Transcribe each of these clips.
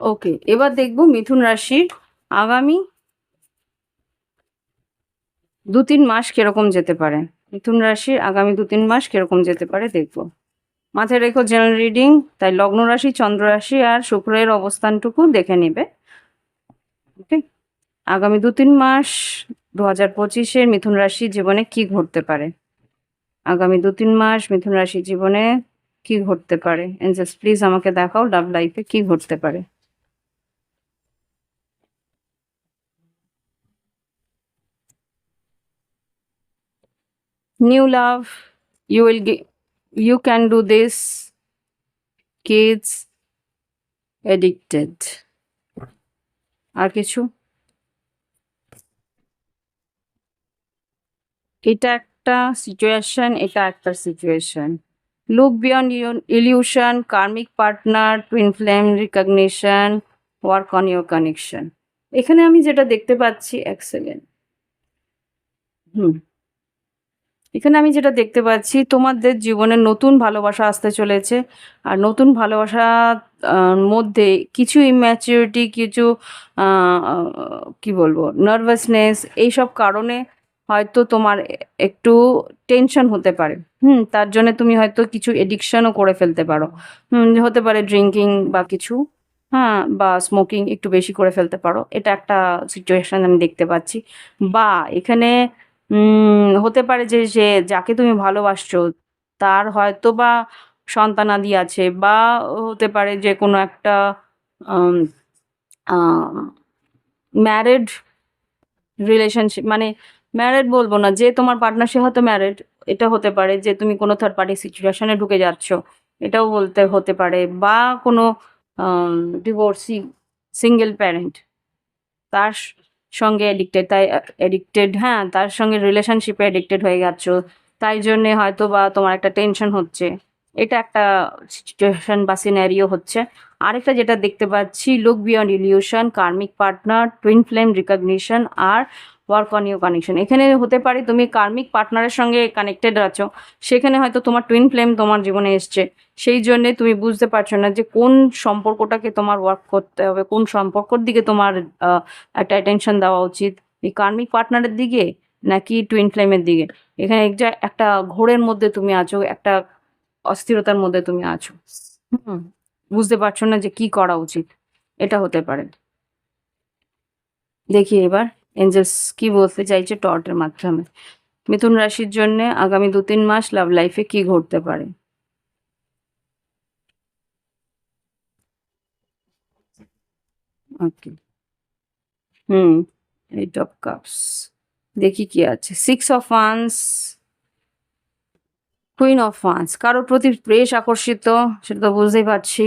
ওকে, এবার দেখবো মিথুন রাশির আগামী 2-3 মাস কিরকম যেতে পারে। মিথুন রাশির আগামী 2-3 মাস কিরকম যেতে পারে দেখবো। মাথায় রেখো জেনারেল রিডিং, তাই লগ্ন রাশি, চন্দ্র রাশি আর শুক্রের অবস্থানটুকু দেখে নেবে। ওকে, আগামী 2-3 মাস 2025-এর মিথুন রাশির জীবনে কি ঘটতে পারে। আগামী 2-3 মাস মিথুন রাশির জীবনে কি ঘটতে পারে। এঞ্জেলস প্লিজ আমাকে দেখাও লাভ লাইফে কি ঘটতে পারে। New love, you can do this, kids, addicted. আর কিছু? এটা একটা সিচুয়েশন, এটা একটা situation. Look beyond illusion, karmic partner, twin flame recognition, work on your connection. এখানে আমি যেটা দেখতে পাচ্ছি, এক সেকেন্ড। এখানে আমি যেটা দেখতে পাচ্ছি, তোমাদের জীবনে নতুন ভালোবাসা আসতে চলেছে। আর নতুন ভালোবাসা মধ্যে কিছু ইম্যাচুরিটি, কিছু কি বলবো, নার্ভাসনেস, এইসব কারণে হয়তো তোমার একটু টেনশন হতে পারে। তার জন্য তুমি হয়তো কিছু এডিকশনও করে ফেলতে পারো। হতে পারে ড্রিঙ্কিং বা কিছু, হ্যাঁ, বা স্মোকিং একটু বেশি করে ফেলতে পারো। এটা একটা সিচুয়েশন আমি দেখতে পাচ্ছি। বা এখানে হতে পারে যে যাকে তুমি ভালোবাসছো তার হয়তো বা সন্তানাদি আছে, বা হতে পারে যে কোনো একটা ম্যারেড রিলেশনশিপ, মানে ম্যারেড বলবো না, যে তোমার পার্টনার সে হয়তো ম্যারেড। এটা হতে পারে যে তুমি কোনো থার্ড পার্টি সিচুয়েশনে ঢুকে যাচ্ছ, এটাও হতে পারে। বা কোনো ডিভোর্সি সিঙ্গেল প্যারেন্ট, তার সঙ্গে এডিক্টেড, তাই এডিক্টেড, হ্যাঁ, তার সঙ্গে রিলেশনশিপে এডিক্টেড হয়ে গেছ, তাই জন্যে হয়তো বা তোমার একটা টেনশন হচ্ছে। এটা একটা সিচুয়েশন বা সিনারিও হচ্ছে। আরেকটা যেটা দেখতে পাচ্ছি, look beyond illusion, karmic partner, twin flame recognition আর ওয়ার্ক অন ইউর কানেকশন। এখানে হতে পারে তুমি কার্মিক পার্টনারের সঙ্গে কানেক্টেড আছো, সেখানে হয়তো তোমার টুইন ফ্লেম তোমার জীবনে এসছে। সেই জন্যে তুমি বুঝতে পারছো না যে কোন সম্পর্কটাকে তোমার ওয়ার্ক করতে হবে, কোন সম্পর্কর দিকে তোমার একটা অ্যাটেনশন দেওয়া উচিত, এই কার্মিক পার্টনারের দিকে নাকি টুইন ফ্লেমের দিকে। এখানে একটা ঘোরের মধ্যে তুমি আছো, একটা অস্থিরতার মধ্যে তুমি আছো। বুঝতে পারছো না যে কি করা উচিত। এটা হতে পারে। দেখি এবার এঞ্জেলস কি বলতে চাইছে টর্টের মাধ্যমে মিথুন রাশির জন্য আগামী 2-3 মাস লাভ লাইফে কি ঘটতে পারে। ওকে, এইট অফ কাপস। দেখি কি আছে, 6 of wands, queen of once. কারোর প্রতি বেশ আকর্ষিত, সেটা তো বুঝতেই পারছি।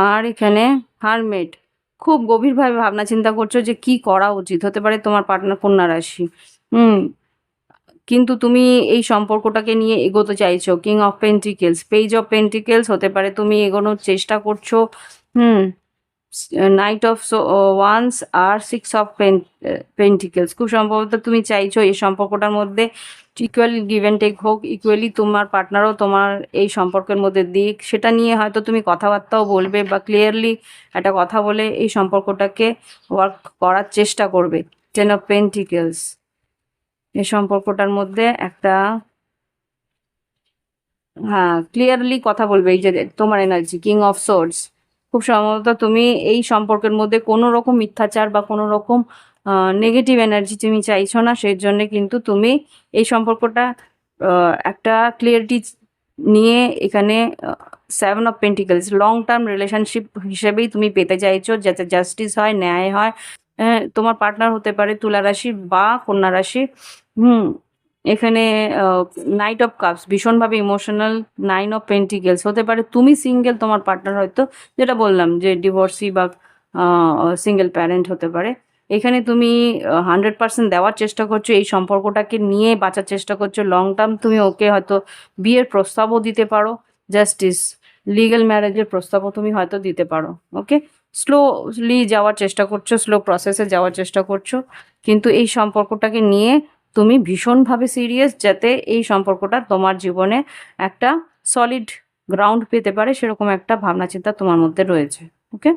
আর এখানে হারমেট, খুব গভীরভাবে ভাবনা চিন্তা করছো যে কি করা উচিত। হতে পারে তোমার পার্টনার কন্যা রাশি, কিন্তু তুমি এই সম্পর্কটাকে নিয়ে এগোতে চাইছো। King of pentacles, page of pentacles, হতে পারে তুমি এগোনোর চেষ্টা করছো। হুম নাইট অফ ওয়ান্স আর 6 অফ পেন্টিকেলস। খুব সম্ভবত তুমি চাইছো এই সম্পর্কটার মধ্যে ইকুয়ালি গিভ অ্যান্ড টেক হোক, ইকুয়ালি তোমার পার্টনারও তোমার এই সম্পর্কের মধ্যে দিক। সেটা নিয়ে হয়তো তুমি কথাবার্তাও বলবে, বা ক্লিয়ারলি একটা কথা বলে এই সম্পর্কটাকে ওয়ার্ক করার চেষ্টা করবে। 10 অফ পেন্টিকেলস, এই সম্পর্কটার মধ্যে একটা, হ্যাঁ, ক্লিয়ারলি কথা বলবে। এই যে তোমার এনার্জি কিং অফ সোর্ডস, খুব সম্ভবত তুমি এই সম্পর্কের মধ্যে কোনো রকম মিথ্যাচার বা কোনো রকম নেগেটিভ এনার্জি তুমি চাইছো না। সেই জন্যে কিন্তু তুমি এই সম্পর্কটা একটা ক্লিয়ারিটি নিয়ে এখানে 7 of pentacles, long term relationship হিসেবেই তুমি পেতে চাইছো, যাতে জাস্টিস হয়, ন্যায় হয়। তোমার পার্টনার হতে পারে তুলা রাশি বা কন্যা রাশি। এখানে নাইট অফ কাপস ভীষণভাবে ইমোশনাল, 9 অফ পেন্টিকেলস হতে পারে তুমি সিঙ্গেল, তোমার পার্টনার হয়তো যেটা বললাম যে ডিভোর্সি বা সিঙ্গেল প্যারেন্ট হতে পারে। এখানে তুমি 100% দেওয়ার চেষ্টা করছো, এই সম্পর্কটাকে নিয়ে বাঁচার চেষ্টা করছো লং টার্ম। তুমি ওকে হয়তো বিয়ের প্রস্তাবও দিতে পারো, জাস্টিস লিগ্যাল ম্যারেজের প্রস্তাবও তুমি হয়তো দিতে পারো। ওকে, স্লোলি যাওয়ার চেষ্টা করছো, স্লো প্রসেসে যাওয়ার চেষ্টা করছো, কিন্তু এই সম্পর্কটাকে নিয়ে তুমি ভীষণভাবে সিরিয়াস, যাতে এই সম্পর্কটা তোমার জীবনে একটা সলিড গ্রাউন্ড পেতে পারে, সেরকম একটা ভাবনা চিন্তা তোমার মধ্যে রয়েছে। ওকে,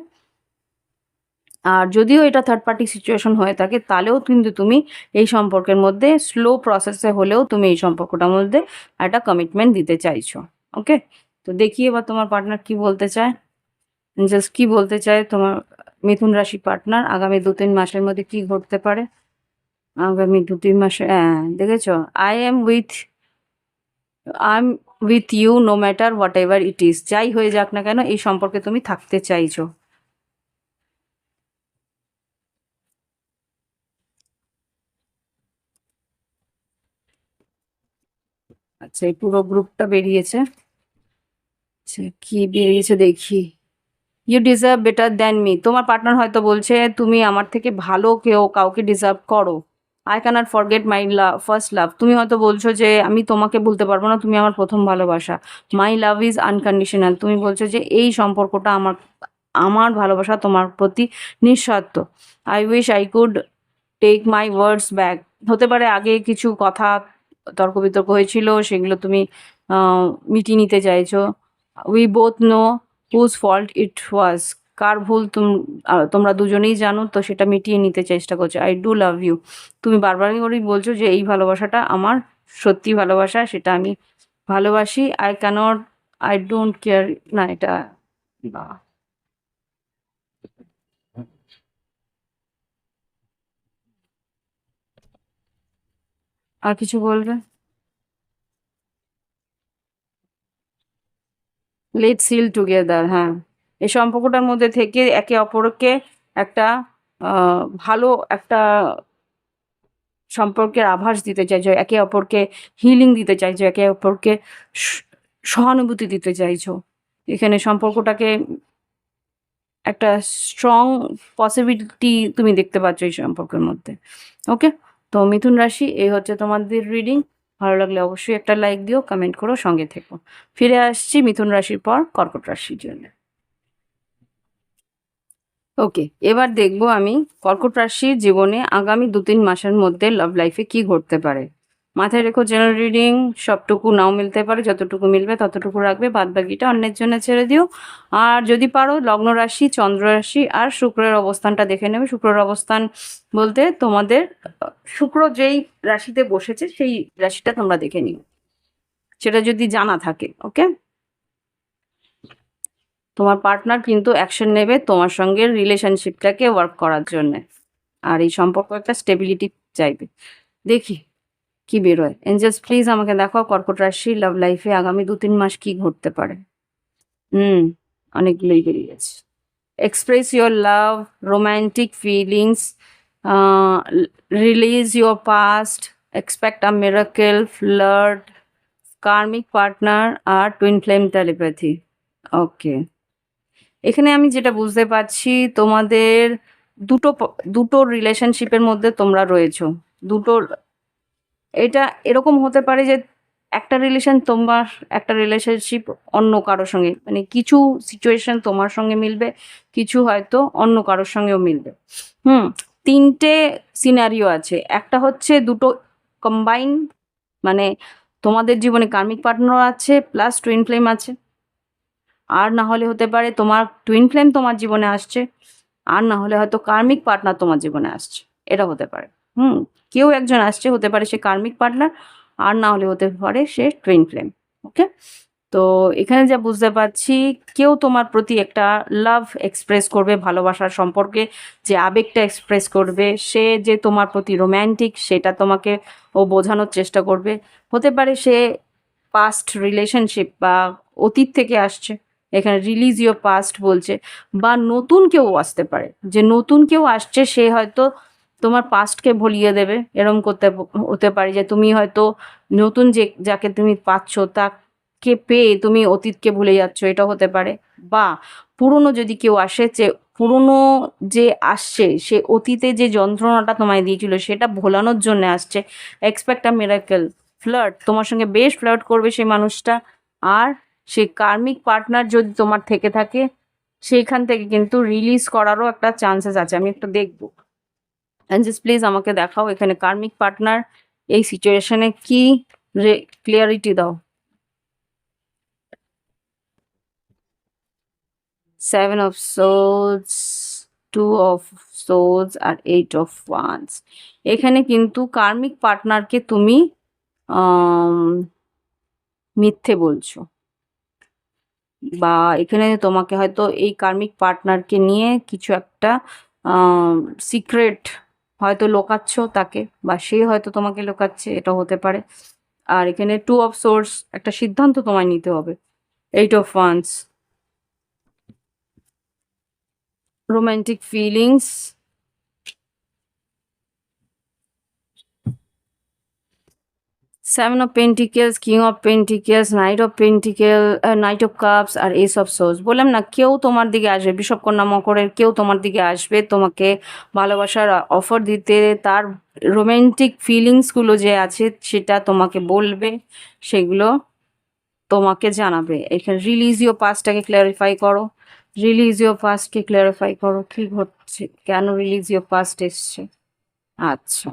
আর যদিও এটা থার্ড পার্টি সিচুয়েশন হয়ে থাকে, তাহলেও কিন্তু তুমি এই সম্পর্কের মধ্যে স্লো প্রসেসে হলেও তুমি এই সম্পর্কটার মধ্যে একটা কমিটমেন্ট দিতে চাইছো। ওকে, তো দেখি এবার তোমার পার্টনার কি বলতে চায়, জাস্ট কি বলতে চায় তোমার মিথুন রাশি পার্টনার আগামী 2-3 মাসের মধ্যে কি ঘটতে পারে। আগামী 2-3 মাসে, হ্যাঁ দেখেছো, I am with you no matter whatever it is, যাই হয়ে যাক না কেন এই সম্পর্কে তুমি থাকতে চাইছো। আচ্ছা, এই পুরো গ্রুপটা বেরিয়েছে। আচ্ছা, কি বেরিয়েছে দেখি। You deserve better than me, তোমার পার্টনার হয়তো বলছে তুমি আমার থেকে ভালো কাউকে ডিজার্ভ করো। I can't forget my first love, তুমি হয়তো বলছো যে আমি তোমাকে বলতে পারবো না তুমি আমার প্রথম ভালোবাসা। মাই লাভ ইজ আনকন্ডিশনাল, তুমি বলছো যে এই সম্পর্কটা আমার, আমার ভালোবাসা তোমার প্রতি নিঃস্বার্থ। I wish I could take my words back, হতে পারে আগে কিছু কথা তর্ক বিতর্ক হয়েছিল, সেগুলো তুমি মিটিয়ে নিতে চাইছো। We both know whose fault it was, কার ভুল তোমরা দুজনেই জানো, তো সেটা মিটিয়ে নিতে চেষ্টা করছো। আই ডু লাভ ইউ, তুমি বারবারই করেই বলছো যে এই ভালোবাসাটা আমার সত্যি ভালোবাসা, সেটা আমি ভালোবাসি। I can't, I don't care, না এটা বা আর কিছু বলবে। লেট সিল টুগেদার, হ্যাঁ এই সম্পর্কটার মধ্যে থেকে একে অপরকে একটা ভালো একটা সম্পর্কের আভাস দিতে চাইছো, একে অপরকে হিলিং দিতে চাইছো, একে অপরকে সহানুভূতি দিতে চাইছো। এখানে সম্পর্কটাকে একটা স্ট্রং পসিবিলিটি তুমি দেখতে পাচ্ছ এই সম্পর্কের মধ্যে। ওকে, তো মিথুন রাশি এই হচ্ছে তোমাদের রিডিং। ভালো লাগলে অবশ্যই একটা লাইক দিও, কমেন্ট করো, সঙ্গে থেকো। ফিরে আসছি মিথুন রাশির পর কর্কট রাশির জন্য। ওকে, এবার দেখবো আমি কর্কট রাশির জীবনে আগামী 2-3 মাসের মধ্যে লাভ লাইফে কি ঘটতে পারে। মাথায় রেখো জেনারেল রিডিং সবটুকু নাও মিলতে পারে, যতটুকু মিলবে ততটুকু রাখবে, বাদ বাকিটা অন্যের জন্য ছেড়ে দিও। আর যদি পারো লগ্ন রাশি, চন্দ্র রাশি আর শুক্রের অবস্থানটা দেখে নেবে। শুক্রের অবস্থান বলতে তোমাদের শুক্র যেই রাশিতে বসেছে সেই রাশিটা তোমরা দেখে নিও, সেটা যদি জানা থাকে। ওকে, তোমার পার্টনার কিন্তু অ্যাকশন নেবে তোমার সঙ্গে রিলেশনশিপটাকে ওয়ার্ক করার জন্যে, আর এই সম্পর্ক একটা স্টেবিলিটি চাইবে। দেখি কি বেরোয়। এঞ্জেলস প্লিজ আমাকে দেখাও কর্কট রাশি লাভ লাইফে আগামী 2-3 মাস কি ঘটতে পারে। হুম, অনেকগুলোই বেরিয়ে গেছে। Express your love, romantic feelings, release your past, expect a miracle, flirt, karmic partner আর টুইন ফ্লেম টেলিপ্যাথি। ওকে, এখানে আমি যেটা বুঝতে পারছি তোমাদের দুটো রিলেশনশিপের মধ্যে তোমরা রয়েছো। দুটো, এটা এরকম হতে পারে যে একটা রিলেশন তোমার, একটা রিলেশনশিপ অন্য কারোর সঙ্গে, মানে কিছু সিচুয়েশন তোমার সঙ্গে মিলবে, কিছু হয়তো অন্য কারোর সঙ্গেও মিলবে। হুম, তিনটে সিনারিও আছে। একটা হচ্ছে দুটো কম্বাইন, মানে তোমাদের জীবনে কার্মিক পার্টনার আছে প্লাস টুইন ফ্লেম আছে। আর না হলে হতে পারে তোমার টুইন ফ্লেম তোমার জীবনে আসছে, আর না হলে হয়তো কার্মিক পার্টনার তোমার জীবনে আসছে, এটা হতে পারে। হুম, কেউ একজন আসছে, হতে পারে সে কার্মিক পার্টনার, আর না হলে হতে পারে সে টুইন ফ্লেম। ওকে, তো এখানে যা বুঝতে পারছি কেউ তোমার প্রতি একটা লাভ এক্সপ্রেস করবে, ভালোবাসার সম্পর্কে যে আবেগটা এক্সপ্রেস করবে, সে যে তোমার প্রতি রোম্যান্টিক সেটা তোমাকে ও বোঝানোর চেষ্টা করবে। হতে পারে সে পাস্ট রিলেশনশিপ বা অতীত থেকে আসছে, এখানে রিলিজ ইয়োর পাস্ট বলছে। বা নতুন কেউ আসতে পারে, যে নতুন কেউ আসছে সে হয়তো তোমার পাস্টকে ভুলিয়ে দেবে, এরম করতে হতে পারে যে তুমি হয়তো নতুন যাকে তুমি পাচ্ছ তাকে পেয়ে তুমি অতীতকে ভুলে যাচ্ছ, এটা হতে পারে। বা পুরনো যদি কেউ আসে, যে পুরনো যে আসছে সে অতীতে যে যন্ত্রণাটা তোমায় দিয়েছিল সেটা ভোলানোর জন্য আসছে। Expect a miracle. ফ্লার্ট, তোমার সঙ্গে বেশ ফ্লার্ট করবে সেই মানুষটা। আর সেই কার্মিক পার্টনার যদি তোমার থেকে থাকে, সেইখান থেকে কিন্তু রিলিজ করারও একটা চান্সেস আছে। আমি একটু দেখবো। অ্যাঞ্জেলস প্লিজ আমাকে দেখাও এখানে কার্মিক পার্টনার এই সিচুয়েশনে কি ক্লিয়ারিটি দাও। 7 of swords, 2 of swords R 8 of wands। এখানে কিন্তু কার্মিক পার্টনারকে তুমি মিথ্যে বলছো, বা এখানে তোমাকে হয়তো এই কার্মিক পার্টনারকে নিয়ে কিছু একটা সিক্রেট হয়তো লোকাচ্ছ তাকে, বা সে হয়তো তোমাকে লোকাচ্ছে, এটা হতে পারে। আর এখানে 2 অফ সোর্স, একটা সিদ্ধান্ত তোমায় নিতে হবে। 8 of wands, romantic feelings, 7 of pentacles, king of pentacles, knight of pentacle, knight of cups আর এস অফ সোর্স। বললাম না, কেউ তোমার দিকে আসবে, বিষবকন্যা মকরের কেউ তোমার দিকে আসবে তোমাকে ভালোবাসার অফার দিতে। তার রোমান্টিক ফিলিংসগুলো যে আছে সেটা তোমাকে বলবে, সেগুলো তোমাকে জানাবে। এখানে রিলিজ ইউর পাস্টটাকে ক্ল্যারিফাই করো। রিলিজ ইউর পাস্টকে ক্ল্যারিফাই করো, কি হচ্ছে, কেন রিলিজ ইউর পাস্ট এসছে। আচ্ছা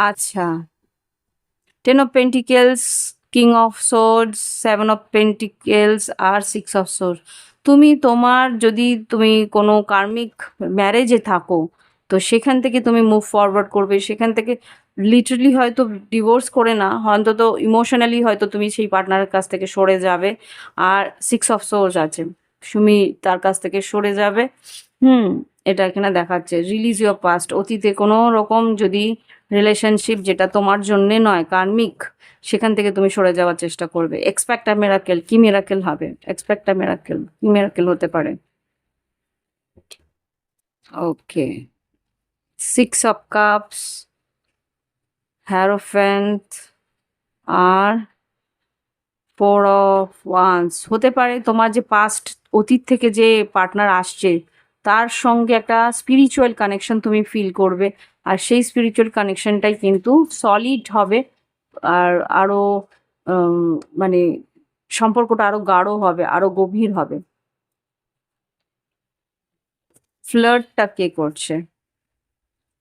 আচ্ছা, 10 of pentacles, king of swords, 7 of pentacles আর 6 অফ সোর্স। যদি তুমি কোনো কার্মিক ম্যারেজে থাকো, তো সেখান থেকে তুমি মুভ ফরওয়ার্ড করবে, সেখান থেকে লিটারালি হয়তো ডিভোর্স করে না, অন্তত ইমোশনালি হয়তো তুমি সেই পার্টনারের কাছ থেকে সরে যাবে। আর 6 অফ সোর্স আছে, তুমি তার কাছ থেকে সরে যাবে। হুম, এটা এখানে দেখাচ্ছে। রিলিজ ইউর পাস্ট, অতীতে কোনো রকম যদি রিলেশনশিপ যেটা তোমার জন্যে নয়, কার্মিক, সেখান থেকে তুমি সরে যাওয়ার চেষ্টা করবে। এক্সপেক্ট আ মিরাকেল, কি মিরাকেল হবে? এক্সপেক্ট আ মিরাকেল, কি মিরাকেল হতে পারে? ওকে, 6 অফ কাপস, হ্যারোফ্যান্ট আর 4 অফ ওয়ান্স। হতে পারে তোমার যে পাস্ট, অতীত থেকে যে পার্টনার আসছে তার সঙ্গে একটা স্পিরিচুয়াল কানেকশন তুমি ফিল করবে। আর সেই স্পিরিচুয়াল কানেকশনটাই কিন্তু সলিড হবে। আর আরো উম, মানে সম্পর্কটা আরো গাঢ় হবে, আরো গভীর হবে। ফ্লার্টটা কে করছে?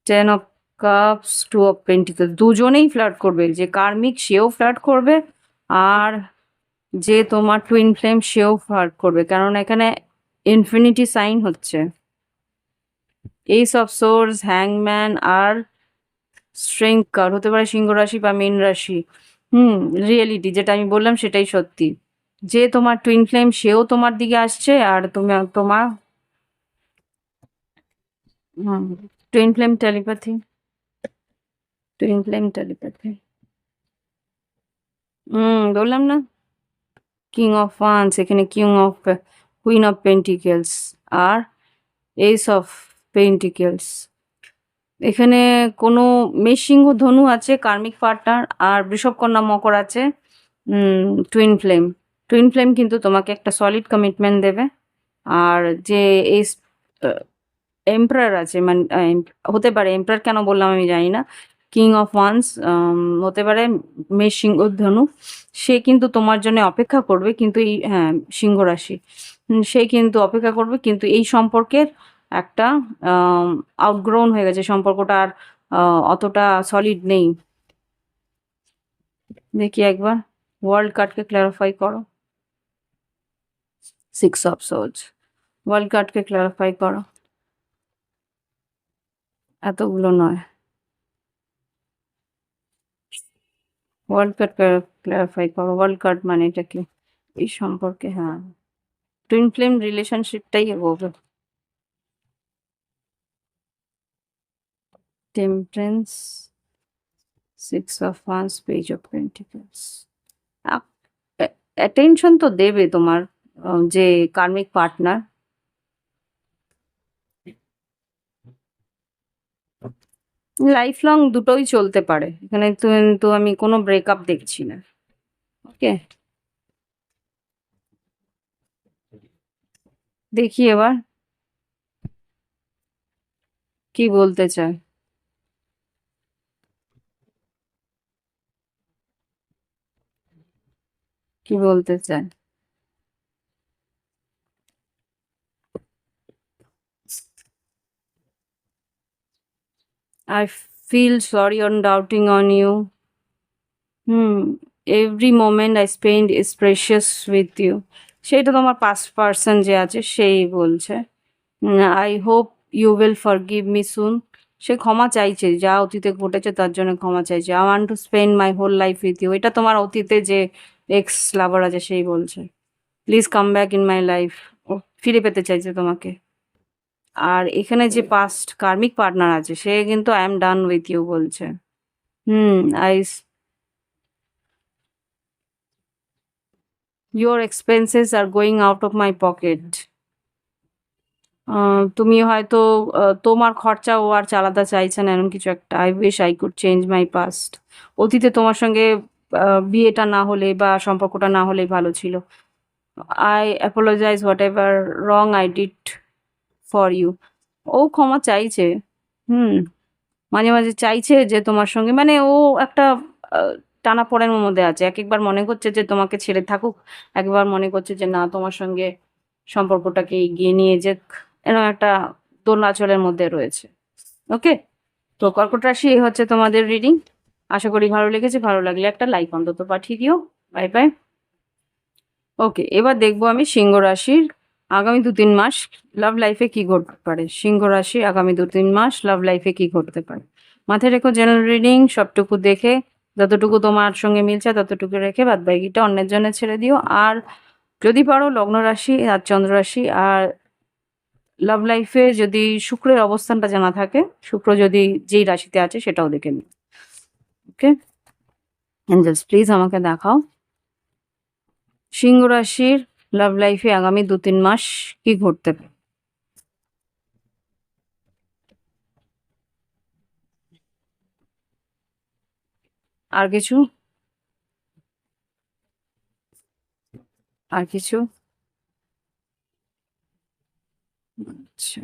10 অফ কাপস, 2 অফ পেন্টিকল। দুজনেই ফ্লার্ট করবে, যে কার্মিক সেও ফ্লার্ট করবে, আর যে তোমার টুইন ফ্লেম সেও ফ্লার্ট করবে, কারণ এখানে ইনফিনিটি সাইন হচ্ছে। এইস অফ সোর্স, হ্যাংম্যান আর স্ট্রেংথ কার্ড। হতে পারে সিংহ রাশি বা মীন রাশি। রিয়েলিটি যেটা আমি বললাম সেটাই সত্যি, যে তোমার টুইন ফ্লেম সেও তোমার দিকে আসছে, আর তুমি তোমার hmm twin flame telepathy, twin flame telepathy. বললাম না, কিং অফ ওয়ান্স, এখানে কুইন অফ পেন্টিকেলস আর এইস অফ পেন্টিকেলস। এখানে কোনো মেষসিংহ ধনু আছে কার্মিক পার্টনার, আর বৃষভকন্যা মকর আছে টুইন ফ্লেম। টুইন ফ্লেম কিন্তু তোমাকে একটা সলিড কমিটমেন্ট দেবে। আর যে এই এম্পারার আছে, মানে হতে পারে, এম্পারার কেন বললাম আমি জানি না, কিং অফ ওয়ান্স হতে পারে মেষ সিংহ ধনু। সে কিন্তু তোমার জন্য অপেক্ষা করবে, কিন্তু এই হ্যাঁ সিংহ রাশি। সে কিন্তু অপেক্ষা করবে, কিন্তু এই সম্পর্কের একটা আউটগ্রাউন হয়ে গেছে সম্পর্কটা, আর অতটা সলিড নেই। দেখি একবার ওয়ার্ল্ড কার্ডকে ক্ল্যারিফাই করো। 6 অফ সোর্স, ওয়ার্ল্ড কার্ডকে ক্ল্যারিফাই করো। এতগুলো নয়, ওয়ার্ল্ড কার্ড ক্ল্যারিফাই করো। ওয়ার্ল্ড কার্ড মানে এটা কি এই সম্পর্কে? হ্যাঁ, টুইন ফ্লেম রিলেশনশিপটাই এগোবে। Temperance, 6 of wands, page of pentacles. Attention তো দেবে তোমার যে কার্মিক পার্টনার। লাইফ লং দুটোই চলতে পারে, এখানে কিন্তু আমি কোনো ব্রেকআপ দেখছি না। ওকে, দেখি এবার কি বলতে চায়। কি বলতে চায়? I feel sorry on doubting on you. Every moment I spend is precious with you. সেটা তোমার পাস্ট পার্সন যে আছে সেই বলছে। I hope you will forgive me soon. সে ক্ষমা চাইছে, যা অতীতে ঘটেছে তার জন্য ক্ষমা চাইছে। I want to spend my whole life with you. এটা তোমার অতীতে যে এক্স লাভার আছে সেই বলছে। Please come back in my life. ও ফিরে পেতে চাইছে তোমাকে। আর এখানে যে পাস্ট কার্মিক পার্টনার আছে সে কিন্তু I am done with you বলছে। Hmm, I your expenses are going out of my pocket. তুমি হয়তো তোমার খরচা ও আর চালাতে চাইছে না, এমন কিছু একটা। I wish I could change my past. অতীতে তোমার সঙ্গে বিয়েটা না হলে বা সম্পর্কটা না হলেই ভালো ছিল। I apologize whatever wrong I did for you. ও ক্ষমা চাইছে। হুম, মাঝে, মাঝে চাইছে যে তোমার সঙ্গে, মানে ও একটা আ টানাপোড়েনের মধ্যে আছে। একেকবার মনে করছে যে তোমাকে ছেড়ে থাকুক, একবার মনে করছে যে না তোমার সঙ্গে সম্পর্কটাকে এগিয়ে নিয়ে যাক। এরকম একটা দোলাচলের মধ্যে রয়েছে। ওকে? তো কর্কট রাশি এই হচ্ছে তোমাদের রিডিং। আশা করি ভালো লেগেছে। ভালো লাগলে একটা লাইক অন্তত পাঠিয়ে দিও। By, by. ওকে, এবার দেখবো আমি সিংহ রাশির আগামী ২-৩ মাস লাভ লাইফে কি ঘটতে পারে। সিংহ রাশি আগামী ২-৩ মাস লাভ লাইফে কি ঘটতে পারে। মাথায় রেখো জেনারেল রিডিং সবটুকু দেখে যতটুকু তোমার সঙ্গে মিলছে ততটুকু রেখে বাদবাকিটা অন্যের জন্য ছেড়ে দিও। আর যদি পারো লগ্ন রাশি আর চন্দ্র রাশি আর লাভ লাইফে যদি শুক্রের অবস্থানটা জানা থাকে, শুক্র যদি যেই রাশিতে আছে সেটাও দেখে নিও। ওকে? এঞ্জেলস প্লিজ আমাকে দেখাও সিংহ রাশির লাভ লাইফে আগামী ২-৩ মাস কি ঘটতে পারে। আর কিছু? আর কিছু? আচ্ছা,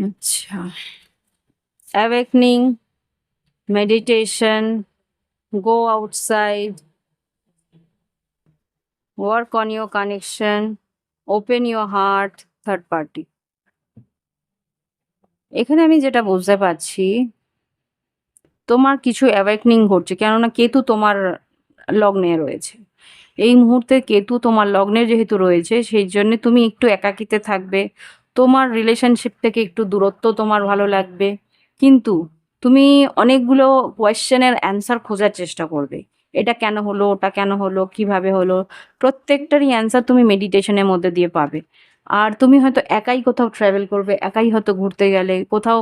আচ্ছা। Awakening, meditation, go outside, work on your connection, open your heart, third party. এখানে আমি যেটা বুঝতে পারছি, তোমার কিছু অ্যাওয়েকনিং ঘটছে। কেননা কেতু তোমার লগ্নে রয়েছে। এই মুহূর্তে কেতু তোমার লগ্নে যেহেতু রয়েছে, সেই জন্যে তুমি একটু একাকিত্বে থাকবে। তোমার রিলেশনশিপ থেকে একটু দূরত্ব তোমার ভালো লাগবে। কিন্তু তুমি অনেকগুলো কোয়েশ্চেনের অ্যান্সার খোঁজার চেষ্টা করবে। এটা কেন হলো? ওটা কেন হলো? কিভাবে হলো? প্রত্যেকটারই অ্যান্সার তুমি মেডিটেশনের মধ্যে দিয়ে পাবে। আর তুমি হয়তো একাই কোথাও ট্রাভেল করবে, একাই হয়তো ঘুরতে গেলে, কোথাও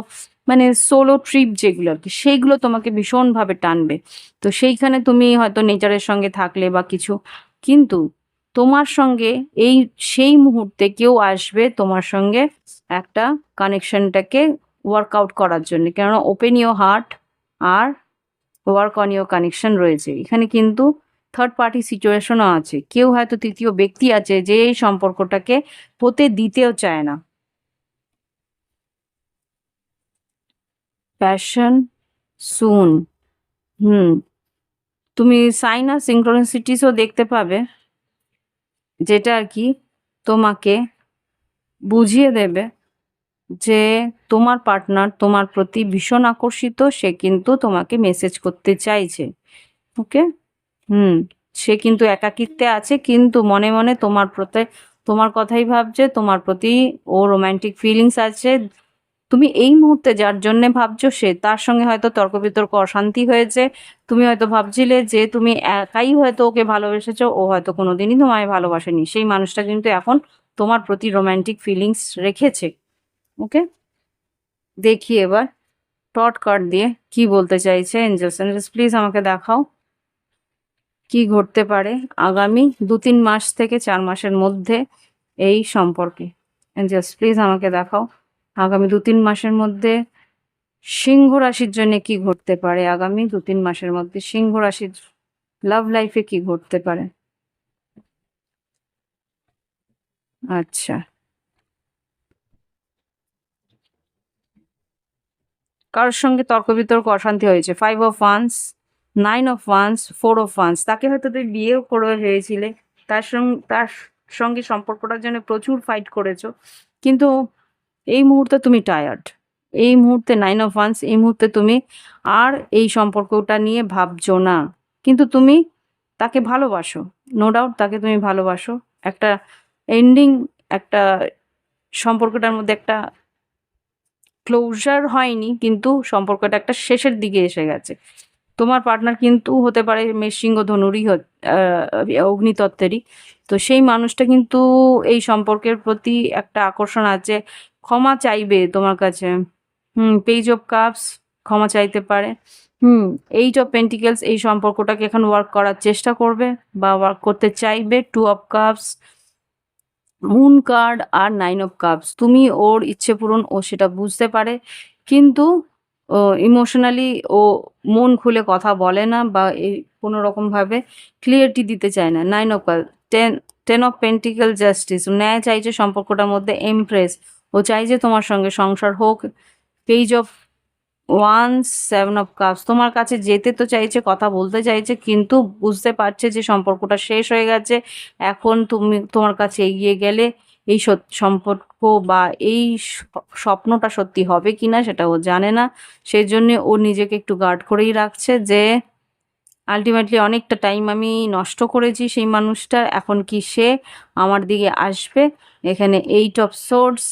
মানে সোলো ট্রিপ যেগুলো আরকি, সেইগুলো তোমাকে ভীষণভাবে টানবে। তো সেইখানে তুমি হয়তো নেচারের সঙ্গে থাকলে বা কিছু, কিন্তু তোমার সঙ্গে এই সেই মুহূর্তে কেউ আসবে তোমার সঙ্গে একটা কানেকশনটাকে ওয়ার্কআউট করার জন্যে। কেননা ওপেন ইউর হার্ট আর ওয়ার্ক অন ইউর কানেকশন রয়েছে। এখানে কিন্তু থার্ড পার্টি সিচুয়েশনও আছে। কেউ হয়তো তৃতীয় ব্যক্তি আছে যে এই সম্পর্কটাকে হতে দিতেও চায় না। প্যাশন সুন। হুম, তুমি সাইন আর সিঙ্ক্রোনিসিটিসও দেখতে পাবে, যেটা আর কি তোমাকে বুঝিয়ে দেবে যে তোমার পার্টনার তোমার প্রতি ভীষণ আকর্ষিত। সে কিন্তু তোমাকে মেসেজ করতে চাইছে। ওকে? হুম, সে কিন্তু একাকিত্বে আছে কিন্তু মনে, মনে তোমার কথাই ভাবছে, তোমার প্রতি ওর রোমান্টিক ফিলিংস আছে। তুমি এই মুহূর্তে যার জন্যে ভাবছো তার সঙ্গে হয়তো তর্ক-বিতর্ক, অশান্তি হয়েছে। তুমি হয়তো ভাবছিলে যে তুমি একাই হয়তো ওকে ভালোবেসেছো, ও হয়তো কোনোদিনই তোমায় ভালোবাসেনি। সেই মানুষটা কিন্তু এখন তোমার প্রতি রোমান্টিক ফিলিংস রেখেছে। ওকে? দেখি এবার টর্চ কার্ড দিয়ে কি বলতে চাইছে এঞ্জেলস। এঞ্জেলস প্লিজ আমাকে দেখাও কি ঘটতে পারে আগামী ২-৩ মাস থেকে ৪ মাসের মধ্যে এই সম্পর্কে। জাস্ট প্লিজ আমাকে দেখাও আগামী 2-3 মাসের মধ্যে সিংহ রাশির জন্য কি ঘটতে পারে। আগামী 2-3 মাসের মধ্যে সিংহ রাশির লাভ লাইফে কি ঘটতে পারে। আচ্ছা, কারোর সঙ্গে তর্ক বিতর্ক অশান্তি হয়েছে। 5 of Wands, 9 of Wands, 4 of Wands। তাকে হয়তো তুমি বিয়েও করে হয়েছিলে, তার সঙ্গে সম্পর্কটার জন্য প্রচুর ফাইট করেছো, কিন্তু এই মুহূর্তে তুমি টায়ার্ড। এই মুহূর্তে 9 of Wands, এই মুহূর্তে তুমি আর এই সম্পর্কটা নিয়ে ভাবছো না, কিন্তু তুমি তাকে ভালোবাসো, নো ডাউট তাকে তুমি ভালোবাসো। একটা এন্ডিং, একটা সম্পর্কটার মধ্যে একটা ক্লোজার হয়নি, কিন্তু সম্পর্কটা একটা শেষের দিকে এসে গেছে। তোমার পার্টনার কিন্তু হতে পারে মেষশিঙ্গ ধনুরই অগ্নিতত্ত্বেরই। তো সেই মানুষটা কিন্তু এই সম্পর্কের প্রতি একটা আকর্ষণ আছে, ক্ষমা চাইবে তোমার কাছে। পেজ অফ কাপস, ক্ষমা চাইতে পারে। 8 of Pentacles, এই সম্পর্কটাকে এখন ওয়ার্ক করার চেষ্টা করবে বা ওয়ার্ক করতে চাইবে। 2 of Cups, মুন কার্ড আর 9 of Cups। তুমি ওর ইচ্ছে পূরণ ও সেটা বুঝতে পারে, কিন্তু ইমোশনালি ও মন খুলে কথা বলে না বা এই কোনো রকমভাবে ক্লিয়ারিটি দিতে চায় না। 9 of Cups, 10 of Pentacles, justice, ন্যায় চাইছে সম্পর্কটার মধ্যে। এমপ্রেস, ও চাইছে তোমার সঙ্গে সংসার হোক। Page of wands, 7 of Cups, তোমার কাছে যেতে তো চাইছে, কথা বলতে চাইছে, কিন্তু বুঝতে পারছে যে সম্পর্কটা শেষ হয়ে গেছে। এখন তুমি তোমার কাছে এগিয়ে গেলে এই সম্পর্ক বা এই স্বপ্নটা সত্যি হবে কিনা সেটা ও জানে না। সেই জন্য ও নিজেকে একটু গার্ড করেই রাখছে যে আলটিমেটলি অনেকটা টাইম আমি নষ্ট করেছি সেই মানুষটা, এখন কি সে আমার দিকে আসবে। এখানে 8 of Swords,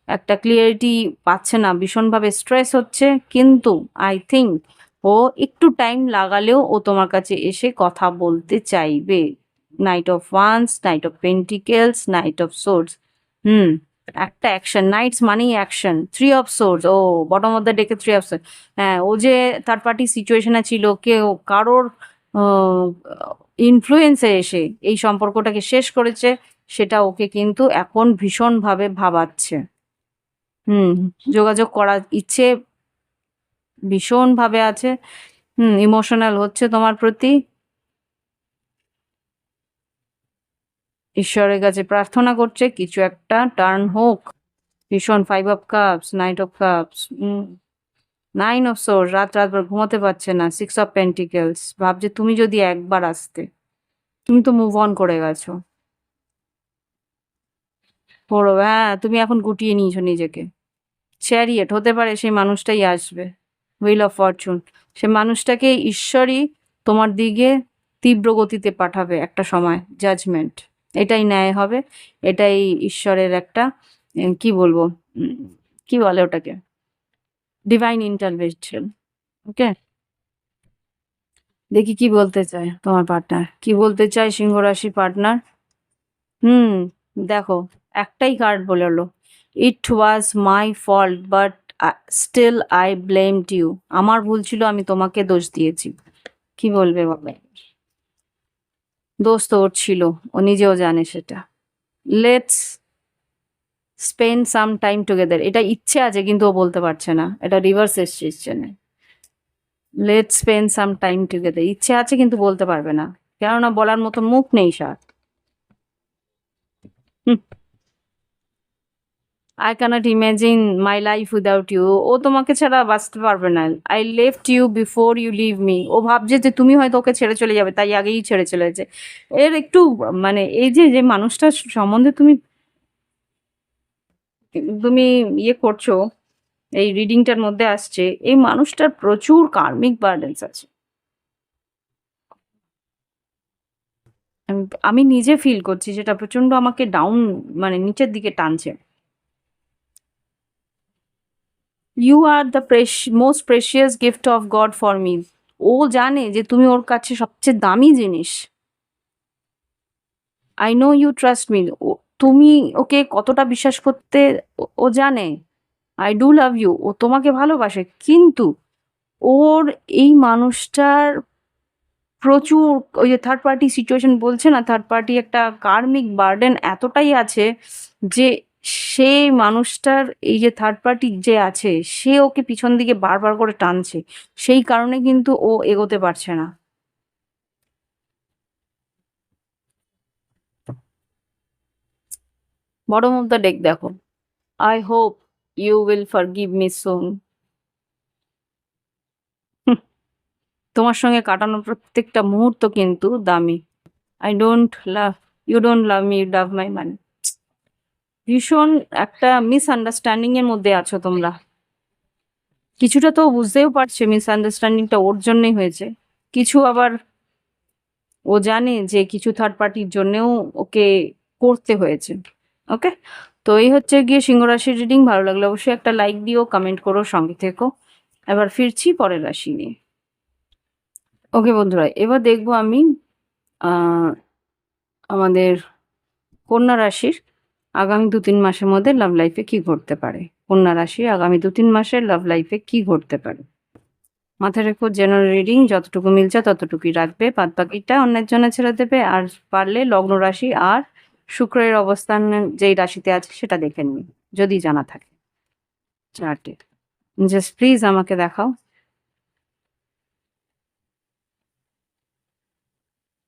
একটা ক্লিয়ারিটি পাচ্ছে না, ভীষণভাবে স্ট্রেস হচ্ছে, কিন্তু আই থিঙ্ক ও একটু টাইম লাগালেও ও তোমার কাছে এসে কথা বলতে চাইবে। 9 of Wands, 9 of Pentacles, 9 of Swords। একটা অ্যাকশন, নাইটস মানেই অ্যাকশন। 3 of Swords, ও বটম অফ দ্য ডেকে 3 of Swords। হ্যাঁ, ও যে থার্ড পার্টি সিচুয়েশনে ছিল, কেউ কারোর ইনফ্লুয়েন্সে এসে এই সম্পর্কটাকে শেষ করেছে, সেটা ওকে কিন্তু এখন ভীষণভাবে ভাবাচ্ছে। যোগাযোগ করার ইচ্ছে ভীষণভাবে আছে। ইমোশনাল হচ্ছে তোমার প্রতি। ঈশ্বরের কাছে প্রার্থনা করছে কিছু একটা টার্ন হোক। ভীষণ 5 of Cups, 9 of Cups, 9 of Swords, রাতভর ঘুমাতে পারছে না। 6 of Pentacles, ভাবছে তুমি যদি একবার আসতে, তুমি তো মুভ অন করে গেছো। হ্যাঁ, তুমি এখন গুটিয়ে নিয়েছো নিজেকে। চ্যারিয়েট, হতে পারে সেই মানুষটাই আসবে। হুইল অফ ফরচুন, সে মানুষটাকে ঈশ্বরই তোমার দিকে তীব্র গতিতে পাঠাবে একটা সময়। জাজমেন্ট, এটাই ন্যায় হবে, এটাই ঈশ্বরের একটা কি বলবো, কি বলে ওটাকে, ডিভাইন ইন্টারভেনশন। ওকে, দেখি কি বলতে চায় তোমার পার্টনার, কি বলতে চায় সিংহ রাশি পার্টনার। দেখো, একটাই কার্ড বললো, it was my fault but still I blamed you. আমার ভুল ছিল, আমি তোমাকে দোষ দিয়েছি। কি বলবে বাবা, দোষ তো ওর ছিল, ও নিজেও জানে সেটা। Let's spend some time together, এটা ইচ্ছে আছে কিন্তু ও বলতে পারছে না, এটা রিভার্স এসছে ইচ্ছে নেই। Let's spend some time together, ইচ্ছে আছে কিন্তু বলতে পারবে না, কেননা বলার মতো মুখ নেই সার। I can't imagine my life without you, ও তোমাকে ছাড়া বাঁচতে পারবে না। I left you before you leave me, ও ভাবছে যে তুমি হয়তো ওকে ছেড়ে চলে যাবে, তাই আগেই ছেড়ে চলেছে। এর একটু মানে এই যে যে মানুষটার সম্বন্ধে তুমি তুমি ইয়ে করছো, এই রিডিংটার মধ্যে আসছে, এই মানুষটার প্রচুর কার্মিক বার্ডেন্স আছে। আমি নিজে ফিল করছি, যেটা প্রচন্ড আমাকে ডাউন, মানে নিচের দিকে টানছে। You are the most precious gift of God for me. ও জানে যে তুমি ওর কাছে সবচেয়ে দামি জিনিস। I know you trust me, তুমি ওকে কতটা বিশ্বাস করতে ও জানে। আই ডু লাভ ইউ, ও তোমাকে ভালোবাসে, কিন্তু ওর এই মানুষটার প্রচুর ওই যে থার্ড পার্টি সিচুয়েশন বলছে না, থার্ড পার্টি একটা কার্মিক বার্ডেন এতটাই আছে যে সেই মানুষটার এই যে থার্ড পার্টি যে আছে সে ওকে পিছন দিকে বারবার করে টানছে, সেই কারণে কিন্তু ও এগোতে পারছে না। বটম অফ দ্য ডেক দেখো, I hope you will forgive me soon. তোমার সঙ্গে কাটানো প্রত্যেকটা মুহূর্ত কিন্তু দামি। I don't love you, don't love me, you love my money. ভীষণ একটা মিসআন্ডারস্ট্যান্ডিং এর মধ্যে আছো তোমরা। কিছুটা তো বুঝতেও পারছে মিসআন্ডারস্ট্যান্ডিংটা ওর জন্যই হয়েছে, কিছু আবার ও জানে যে কিছু থার্ড পার্টির জন্যেও ওকে করতে হয়েছে। ওকে, তো এই হচ্ছে গিয়ে সিংহ রাশির রিডিং। ভালো লাগলে অবশ্যই একটা লাইক দিও, কমেন্ট করো, সঙ্গে থেকো। এবার ফিরছি পরের রাশি নিয়ে। ওকে বন্ধুরা, এবার দেখবো আমি আহ আমাদের কন্যা রাশির আগামী 2-3 মাসের মধ্যে লাভ লাইফে কি ঘটতে পারে। কন্যা রাশি আগামী 2-3 মাসের লাভ লাইফে কি ঘটতে পারে। মাথায় রেখো, জেনারেল রিডিং যতটুকু মিলছে ততটুকুই রাখবে, বাদ বাকিটা অন্যের জন্য ছেড়ে দেবে। আর পারলে লগ্ন রাশি আর শুক্রের অবস্থান যেই রাশিতে আছে সেটা দেখে নিন যদি জানা থাকে চার্টে। জাস্ট প্লিজ আমাকে দেখাও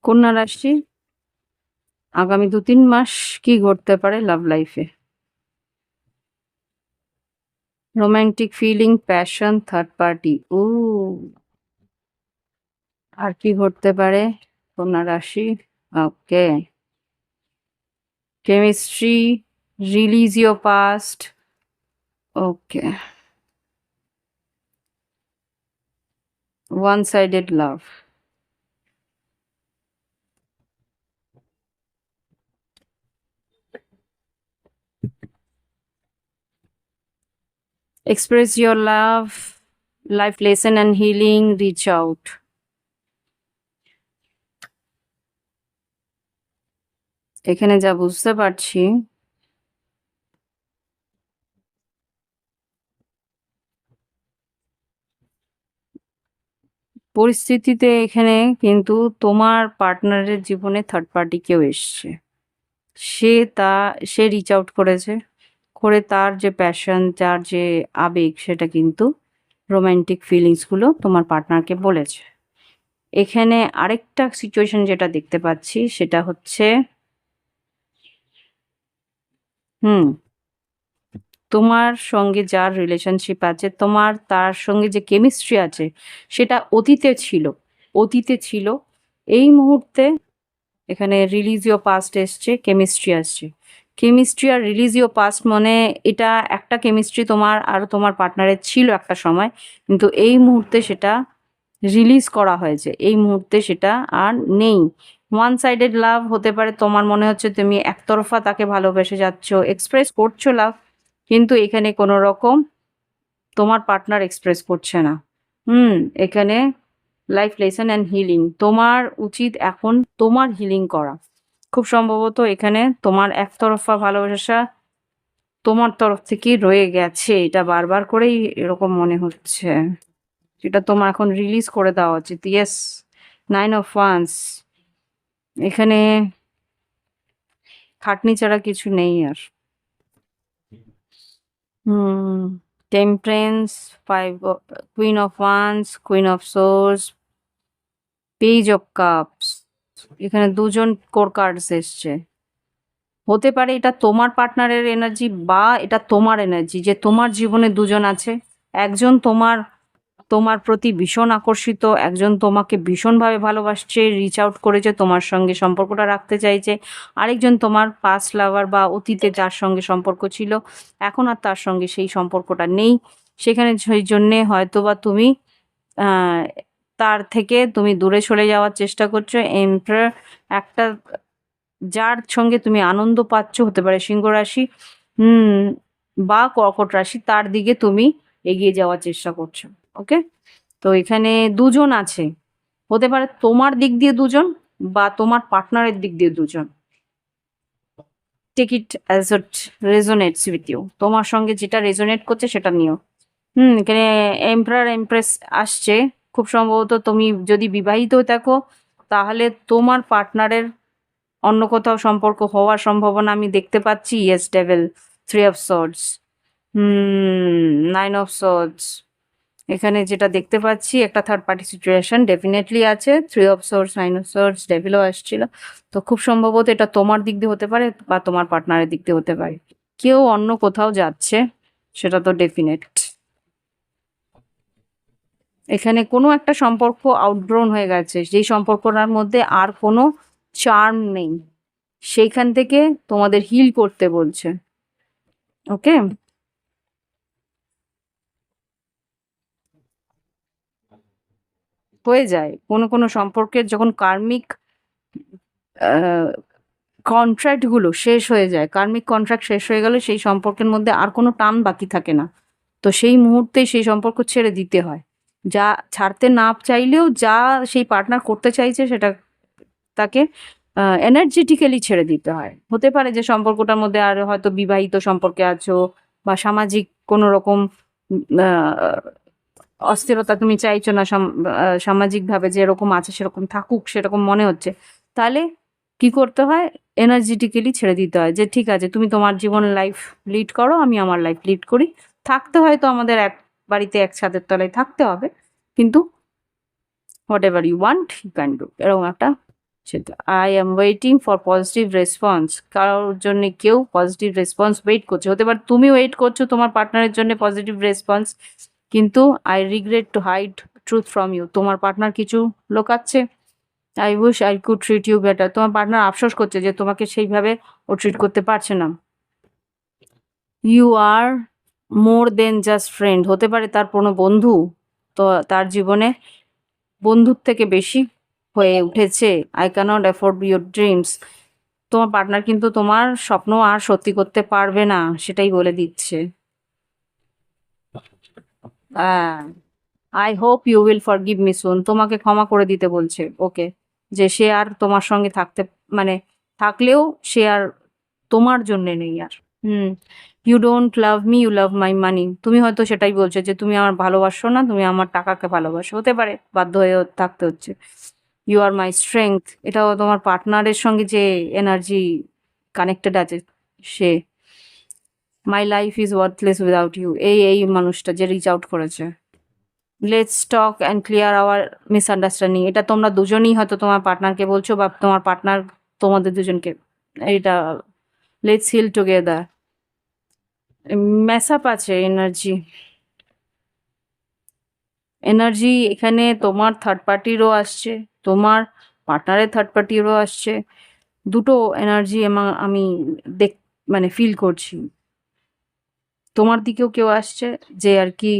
কন্যা রাশি আগামী 2-3 মাস কি ঘটতে পারে লাভ লাইফে। Romantic feeling, passion, third party, ও আর কি ঘটতে পারে কন্যা রাশি। Okay, chemistry, release your past. Okay, one sided love, express your love, life lesson and healing, reach out. এখানে যা বুঝতে পারছি পরিস্থিতিতে এখানে কিন্তু তোমার পার্টনারের জীবনে থার্ড পার্টি কেউ এসছে, সে তা সে রিচ আউট করেছে, করে তার যে প্যাশন, তার যে আবেগ সেটা কিন্তু রোমান্টিক ফিলিংসগুলো তোমার পার্টনারকে বলেছে। এখানে আরেকটা সিচুয়েশন যেটা দেখতে পাচ্ছি সেটা হচ্ছে তোমার সঙ্গে যার রিলেশনশিপ আছে, তোমার তার সঙ্গে যে কেমিস্ট্রি আছে সেটা অতীতে ছিল। এই মুহূর্তে এখানে রিলিজ ইয়োর পাস্ট এসছে, কেমিস্ট্রি আসছে। কেমিস্ট্রি আর রিলিজ ইয়োর পাস্ট মানে এটা একটা কেমিস্ট্রি তোমার আর তোমার পার্টনারের ছিল একটা সময়, কিন্তু এই মুহূর্তে সেটা রিলিজ করা হয়েছে, এই মুহূর্তে সেটা আর নেই। ওয়ান সাইডেড লাভ হতে পারে, তোমার মনে হচ্ছে তুমি একতরফা তাকে ভালোবেসে যাচ্ছ, এক্সপ্রেস করছো লাভ, কিন্তু এখানে কোনো রকম তোমার পার্টনার এক্সপ্রেস করছে না। এখানে লাইফ লেসন অ্যান্ড হিলিং, তোমার উচিত এখন তোমার হিলিং করা। খুব সম্ভবত এখানে তোমার একতরফা ভালোবাসা তোমার তরফ থেকেই রয়ে গেছে, এটা বারবার করেই এরকম মনে হচ্ছে। এটা তোমার এখন রিলিজ করে দেওয়া উচিত। ইয়েস, 9 of Wands, এখানে খাটনি ছাড়া কিছু নেই আর। Temperance, queen of wands, queen of swords, page of cups, এখানে দুজন কোর কার্ডস এসছে। হতে পারে এটা তোমার পার্টনারের এনার্জি বা এটা তোমার এনার্জি, যে তোমার জীবনে দুজন আছে, একজন তোমার তোমার প্রতি ভীষণ আকর্ষিত, একজন তোমাকে ভীষণভাবে ভালোবাসছে, রিচ আউট করেছে, তোমার সঙ্গে সম্পর্কটা রাখতে চাইছে। আরেকজন তোমার পাস্ট লাভার বা অতীতে যার সঙ্গে সম্পর্ক ছিল, এখন আর তার সঙ্গে সেই সম্পর্কটা নেই। সেখানে সেই জন্যে হয়তো বা তুমি তার থেকে তুমি দূরে সরে যাওয়ার চেষ্টা করছো। এম্পারার, একটা যার সঙ্গে তুমি আনন্দ পাচ্ছ, হতে পারে সিংহ রাশি বা কর্কট রাশি, তার দিকে তুমি এগিয়ে যাওয়ার চেষ্টা করছো। ওকে, তো এখানে দুজন আছে, হতে পারে তোমার দিক দিয়ে দুজন বা তোমার পার্টনারের দিক দিয়ে দুজন। Take it as it resonates with you, তোমার সঙ্গে যেটা রেজোনেট করছে সেটা নিও। এখানে এম্পারার এমপ্রেস আসছে। খুব সম্ভবত তুমি যদি বিবাহিত থাকো তাহলে তোমার পার্টনারের অন্য কোথাও সম্পর্ক হওয়ার সম্ভাবনা আমি দেখতে পাচ্ছি। Yes devil, three of swords, nine of swords. এখানে যেটা দেখতে পাচ্ছি একটা থার্ড পার্টি সিচুয়েশন ডেফিনেটলি আছে। Three of swords, nine of swords, ডেভিলও আসছিল। তো খুব সম্ভবত এটা তোমার দিক দিয়ে হতে পারে বা তোমার পার্টনারের দিক দিয়ে হতে পারে। কেউ অন্য কোথাও যাচ্ছে, সেটা তো ডেফিনেট। এখানে কোনো একটা সম্পর্ক আউটগ্রোন হয়ে গেছে, যেই সম্পর্কটার মধ্যে আর কোনো চার্ম নেই, সেইখান থেকে তোমাদের হিল করতে বলছে। ওকে, হয়ে যায় কোনো কোনো সম্পর্কের যখন কার্মিক কন্ট্রাক্ট গুলো শেষ হয়ে যায়, কার্মিক কন্ট্রাক্ট শেষ হয়ে গেলে সেই সম্পর্কের মধ্যে আর কোনো টান বাকি থাকে না। তো সেই মুহূর্তেই সেই সম্পর্ক ছেড়ে দিতে হয়। যা ছাড়তে না চাইলেও যা সেই পার্টনার করতে চাইছে সেটা তাকে এনার্জেটিক্যালি ছেড়ে দিতে হয়। হতে পারে যে সম্পর্কটার মধ্যে আর হয়তো বিবাহিত সম্পর্কে আছো বা সামাজিক কোনো রকম আহ, অস্থিরতা তুমি চাইছো না, সামাজিকভাবে যেরকম আছে সেরকম থাকুক সেরকম মনে হচ্ছে, তাহলে কি করতে হয়, এনার্জেটিক্যালি ছেড়ে দিতে হয় যে ঠিক আছে তুমি তোমার জীবন লাইফ লিড করো, আমি আমার লাইফ লিড করি। থাকতে হয়তো আমাদের এক বাড়িতে এক ছাদের তলায় থাকতে হবে, কিন্তু whatever you want you can do, এরকম একটা সেটা। I am waiting for positive response, কারোর জন্য কেউ পজিটিভ রেসপন্স ওয়েট করছে, হতে পারে তুমি ওয়েট করছো তোমার পার্টনারের জন্য পজিটিভ রেসপন্স, কিন্তু I regret to hide truth from you, তোমার পার্টনার কিছু লোকাচ্ছে। I wish I could treat you better, তোমার পার্টনার আফসোস করছে যে তোমাকে সেইভাবে ও ট্রিট করতে পারছে না। You are more than just friend, হতে পারে তার কোনো বন্ধু, তো তার জীবনে বন্ধুর থেকে বেশি হয়ে উঠেছে। I can't afford your dreams, তোমার পার্টনার কিন্তু তোমার স্বপ্ন আর সত্যি করতে পারবে না, সেটাই বলে দিচ্ছে। হ্যাঁ, I hope you will forgive me soon, তোমাকে ক্ষমা করে দিতে বলছে ওকে, যে সে আর তোমার সঙ্গে থাকতে, মানে থাকলেও সে আর তোমার জন্যে নেই আর। Hmm, you don't love me, you love my money, তুমি হয়তো সেটাই বলছো যে তুমি আমার ভালোবাসো না, তুমি আমার টাকাকে ভালোবাসো, হতে পারে বাধ্য হয়ে থাকতে হচ্ছে। ইউ আর মাই স্ট্রেংথ, এটাও তোমার পার্টনারের সঙ্গে যে এনার্জি কানেক্টেড আছে সে। My life is worthless without you, এই মানুষটা যে রিচ আউট করেছে। Let's talk and clear our misunderstanding, এটা তোমরা দুজনেই হয়তো তোমার পার্টনারকে বলছো বা তোমার পার্টনার তোমাদের দুজনকে, এটা লেটস হিল টুগেদার। ম্যাসআপ আছে এনার্জি, এনার্জি এখানে তোমার থার্ড পার্টিরও আসছে, তোমার পার্টনারের থার্ড পার্টিরও আসছে, দুটো এনার্জি আমি দেখ মানে ফিল করছি। তোমার দিকেও কেউ আসছে যে আর কি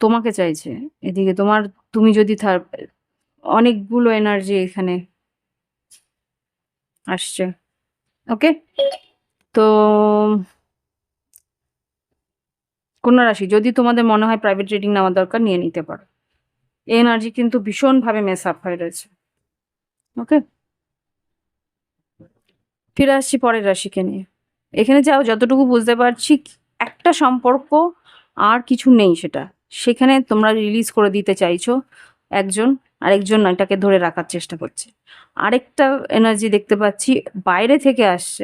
তোমাকে চাইছে, এদিকে তোমার, তুমি যদি অনেকগুলো এনার্জি এখানে আসছে। ওকে, তো কন্যা রাশি, যদি তোমাদের মনে হয় প্রাইভেট রিডিং নেওয়ার দরকার নিয়ে নিতে পারো, এনার্জি কিন্তু ভীষণভাবে মেস আপ হয়ে রয়েছে। ওকে, ফিরে আসছি পরের রাশিকে নিয়ে। এখানে যাও যতটুকু বুঝতে পারছি, একটা সম্পর্ক আর কিছু নেই, সেটা সেখানে তোমরা রিলিজ করে দিতে চাইছো, একজন আরেকজন এটাকে ধরে রাখার চেষ্টা করছে। আরেকটা এনার্জি দেখতে পাচ্ছি বাইরে থেকে আসছে,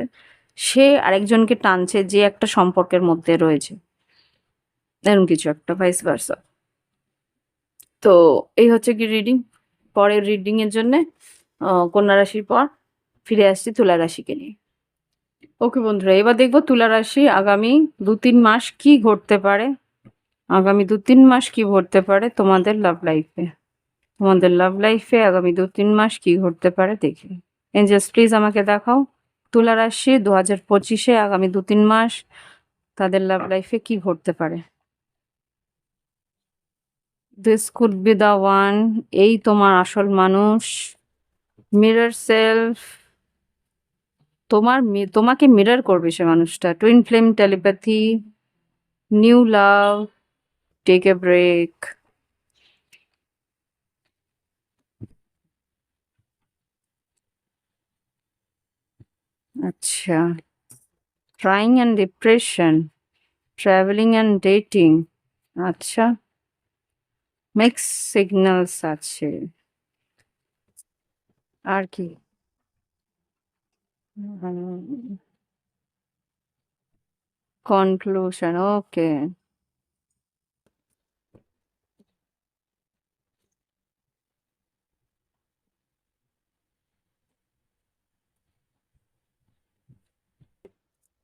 সে আরেকজনকে টানছে যে একটা সম্পর্কের মধ্যে রয়েছে, এরকম কিছু একটা, ভাইস ভার্সা। তো এই হচ্ছে কি রিডিং। পরের রিডিং এর জন্য কন্যা রাশির পর ফিরে আসছি তুলা রাশিকে নিয়ে। ওকে বন্ধুরা, এবার দেখবো তুলা রাশি আগামী 2-3 মাস কি ঘটতে পারে, আগামী 2-3 মাস কি ঘটতে পারে তোমাদের লাভ লাইফে, তোমাদের লাভ লাইফে আগামী 2-3 মাস কি ঘটতে পারে দেখি। এঞ্জেলস প্লিজ আমাকে দেখাও, তুলা রাশি 2025-এ আগামী 2-3 মাস তাদের লাভ লাইফে কি ঘটতে পারে। This could be the one, এই তোমার আসল মানুষ। মিরর সেলফ, তোমাকে মিরর করবে সে মানুষটা। Twin flame telepathy, new love, take a break. আচ্ছা, trying and depression, traveling and dating. আচ্ছা, মিক্স সিগন্যালস আছে। আর কি? Conclusion, okay.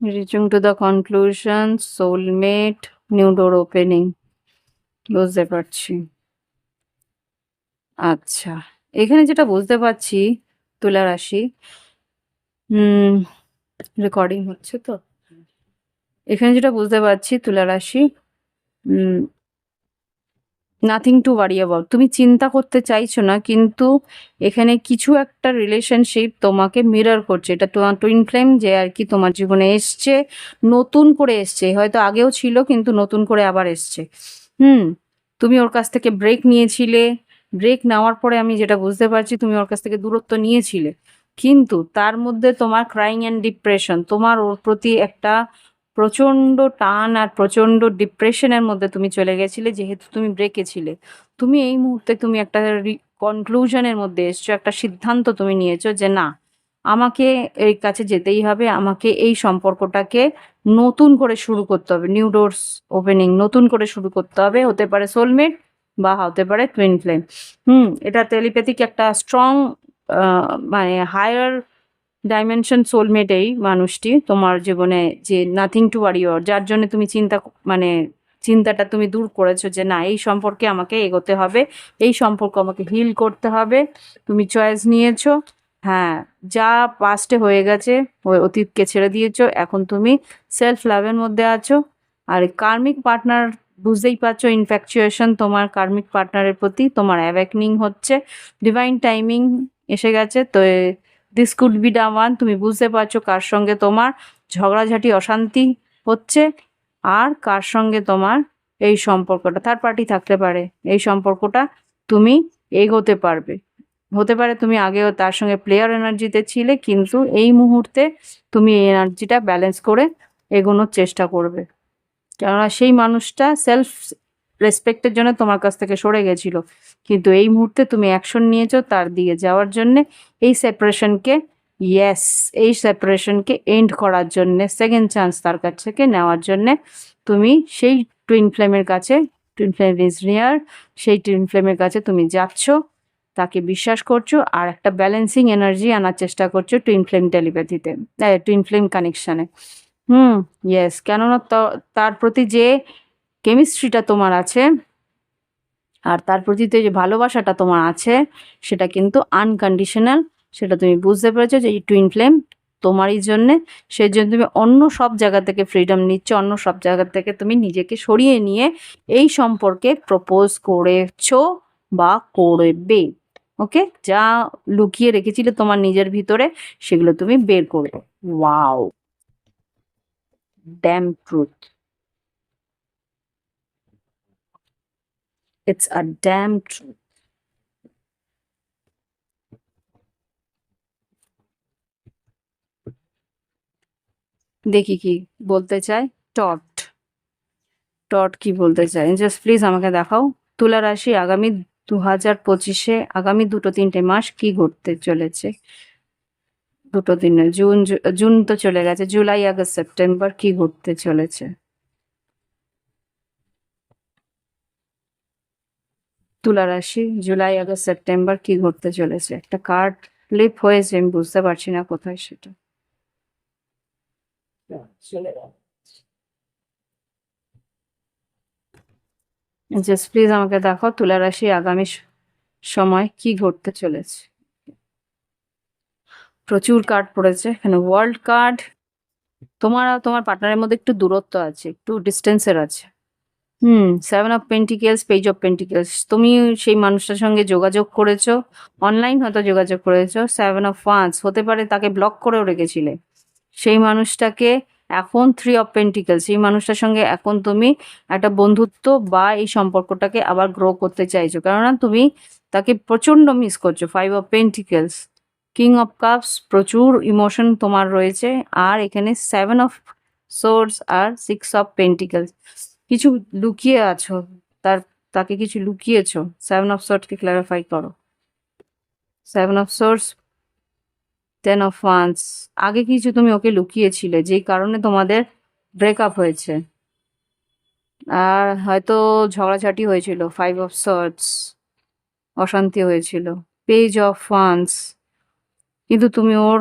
Reaching to the conclusion, soulmate, new door opening. বুঝতে পারছি। আচ্ছা, এখানে যেটা বুঝতে পারছি তুলা রাশি, হুম, রেকর্ডিং হচ্ছে তো। এখানে যেটা বুঝতে পারছি তুলা রাশি, নাথিং টু ওয়ারি অ্যাবাউট। তুমি চিন্তা করতে চাইছো না, কিন্তু এখানে কিছু একটা রিলেশনশিপ তোমাকে মিরর করছে। এটা তোমার টুইন ফ্লেম যে আর কি তোমার জীবনে এসছে, নতুন করে এসছে। হয়তো আগেও ছিল কিন্তু নতুন করে আবার এসছে। হুম, তুমি ওর কাছ থেকে ব্রেক নিয়েছিলে। ব্রেক নেওয়ার পরে আমি যেটা বুঝতে পারছি তুমি ওর কাছ থেকে দূরত্ব নিয়েছিলে। কিন্তু তার মধ্যে তোমার ক্রাইং অ্যান্ড ডিপ্রেশন, তোমার ওর প্রতি একটা প্রচন্ড টান আর প্রচন্ড ডিপ্রেশনের মধ্যে তুমি চলে গেছিলে, যেহেতু তুমি ব্রেকে ছিলে। তুমি এই মুহূর্তে তুমি একটা কনক্লুশনের মধ্যে এসছো, একটা সিদ্ধান্ত তুমি নিয়েছো যে না, আমাকে এর কাছে যেতেই হবে, আমাকে এই সম্পর্কটাকে নতুন করে শুরু করতে হবে, নিউ ডোরস ওপেনিং, নতুন করে শুরু করতে হবে। হতে পারে সোলমেট বা হতে পারে টুইন ফ্লেম। এটা টেলিপ্যাথিক একটা স্ট্রং, মানে হায়ার ডাইমেনশন সোলমেট এই মানুষটি তোমার জীবনে, যে নাথিং টু ওয়ারি অর, যার জন্য তুমি মানে চিন্তাটা তুমি দূর করেছো যে না, এই সম্পর্কে আমাকে এগোতে হবে, এই সম্পর্ক আমাকে হিল করতে হবে। তুমি চয়েস নিয়েছো। হ্যাঁ, যা পাস্টে হয়ে গেছে ওই অতীতকে ছেড়ে দিয়েছো, এখন তুমি সেলফ লাভের মধ্যে আছো। আর কার্মিক পার্টনার, বুঝতেই পারছো ইনফ্যাকচুয়েশন তোমার কার্মিক পার্টনারের প্রতি, তোমার অ্যাওয়েকনিং হচ্ছে, ডিভাইন টাইমিং এসে গেছে। তো this could be the one. তুমি বুঝতে পারছো কার সঙ্গে তোমার ঝগড়াঝাটি অশান্তি হচ্ছে, আর কার সঙ্গে তোমার এই সম্পর্কটা, থার্ড পার্টি থাকতে পারে, এই সম্পর্কটা তুমি এগোতে পারবে। হতে পারে তুমি আগেও তার সঙ্গে প্লেয়ার এনার্জিতে ছিলে, কিন্তু এই মুহূর্তে তুমি এই এনার্জিটা ব্যালেন্স করে এগোনোর চেষ্টা করবে। কেননা সেই মানুষটা সেলফ রেসপেক্টের জন্য তোমার কাছ থেকে সরে গেছিল, কিন্তু এই মুহূর্তে তুমি অ্যাকশন নিয়েছো তার দিকে যাওয়ার জন্যে, এই সেপারেশনকে, ইয়েস, এই সেপারেশনকে এন্ড করার জন্যে, সেকেন্ড চান্স তার কাছ থেকে নেওয়ার জন্যে তুমি সেই টুইন ফ্লেমের কাছে, টুইন ফ্লেম ইজ নিয়ার, সেই টুইন ফ্লেমের কাছে তুমি যাচ্ছ, তাকে বিশ্বাস করছো, আর একটা ব্যালেন্সিং এনার্জি আনার চেষ্টা করছো টুইন ফ্লেম টেলিপ্যাথিতে, টুইন ফ্লেম কানেকশানে। হুম, ইয়েস, কেননা তার প্রতি যে কেমিস্ট্রিটা তোমার আছে, আর তার প্রতি যে ভালোবাসাটা তোমার আছে, সেটা কিন্তু আনকন্ডিশনাল। সেটা তুমি বুঝতে পেরেছো যে এই টুইন ফ্লেম তোমারই জন্যে। সেই জন্য তুমি অন্য সব জায়গা থেকে ফ্রিডম নিচ্ছ, অন্য সব জায়গা থেকে তুমি নিজেকে সরিয়ে নিয়ে এই সম্পর্কে প্রপোজ করেছো বা করবে। ওকে, যা লুকিয়ে রেখেছিলে তোমার নিজের ভিতরে, সেগুলো তুমি বের করবে। Wow, damn truth, it's a damn truth. দেখি কি বলতে চায় টট। টট কি বলতে চায়, জাস্ট প্লিজ আমাকে দেখাও। তুলা রাশি আগামী 2025-এ আগামী 2-3টে মাস কি ঘটতে চলেছে। 2 দিন নয়, জুন তো চলে গেছে, জুলাই আগস্ট সেপ্টেম্বর কি ঘটতে চলেছে। তুলা রাশি জুলাই আগস্ট সেপ্টেম্বর কি ঘটতে চলেছে। একটা কার্ড ফ্লিপ হয়েছে, আমি বুঝতে পারছি না কোথায় সেটা। জাস্ট প্লিজ আমাকে দেখাও তুলা রাশি আগামী সময় কি ঘটতে চলেছে। প্রচুর কার্ড পড়েছে এখানে, ওয়ার্ল্ড কার্ড। তোমার আর তোমার পার্টনারের মধ্যে একটু দূরত্ব আছে, একটু ডিস্টেন্সের আছে। 7 of pentacles, page of pentacles. তুমি সেই মানুষটার সঙ্গে যোগাযোগ করেছো, অনলাইন হয়তো যোগাযোগ করেছো। 7 অফ ওয়ান্স, হতে পারে তাকে ব্লক করেও রেখেছিলে। সেই মানুষটাকে এখন 3 অফ পেন্টিকেলস, সেই মানুষটার সঙ্গে এখন তুমি একটা বন্ধুত্ব বা এই সম্পর্কটাকে আবার গ্রো করতে চাইছো, কেননা তুমি তাকে প্রচন্ড মিস করছো। 5 of pentacles, king of cups, প্রচুর ইমোশন তোমার রয়েছে। আর এখানে 7 অফ সোর্স আর 6 অফ পেন্টিকেলস, কিছু লুকিয়ে আছো, তার তাকে কিছু লুকিয়েছো। 7 অফ সোর্সকে ক্লারিফাই করো। 7 অফ সোর্স, 10 অফ ওয়ান্স, আগে কিছু তুমি ওকে লুকিয়েছিলে, যেই কারণে তোমাদের ব্রেকআপ হয়েছে, আর হয়তো ঝগড়াঝাটি হয়েছিল, 5 of Swords, অশান্তি হয়েছিল, পেজ অফ ওয়ান্স। কিন্তু তুমি ওর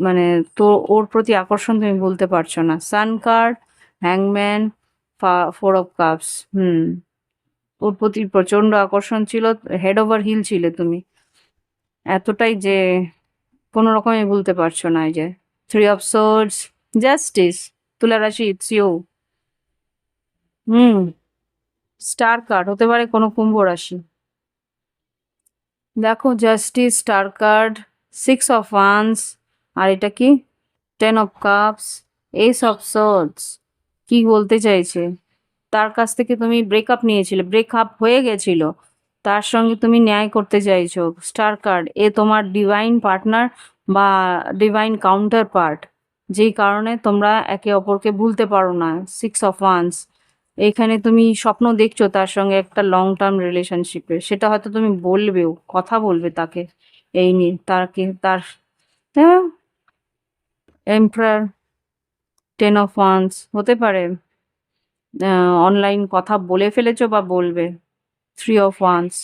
মানে তো ওর প্রতি আকর্ষণ তুমি বলতে পারছো না। সান কার্ড, হ্যাংম্যান, 4 of Cups। ওর প্রতি প্রচন্ড আকর্ষণ ছিল, হেড ওভার হিল ছিলে তুমি, এতটাই যে কোনো রকমে ভুলতে পারছো না। এই যে 3 of Swords, জাস্টিস, তুলা রাশি, it's you. Hmm star card হতে পারে কোনো কুম্ভ রাশি। দেখো, justice, star card, 6 of Wands, আর এটা কি, 10 of Cups, Ace of Swords। কি বলতে চাইছে? তার কাছ থেকে তুমি ব্রেকআপ নিয়েছিলে, ব্রেকআপ হয়ে গেছিল, তার সঙ্গে তুমি ন্যায় করতে চাইছো। স্টার কার্ড, এ তোমার ডিভাইন পার্টনার বা ডিভাইন কাউন্টার পার্ট, যেই কারণে তোমরা একে অপরকে ভুলতে পারো না। 6 of Wands, এইখানে তুমি স্বপ্ন দেখছো তার সঙ্গে একটা লং টার্ম রিলেশনশিপে, সেটা হয়তো তুমি বলবেও, কথা বলবে তাকে এই নিয়ে, তার এম্পারার, 10 of Wands হতে পারে অনলাইন কথা বলে ফেলেছো বা বলবে। 3 of Wands,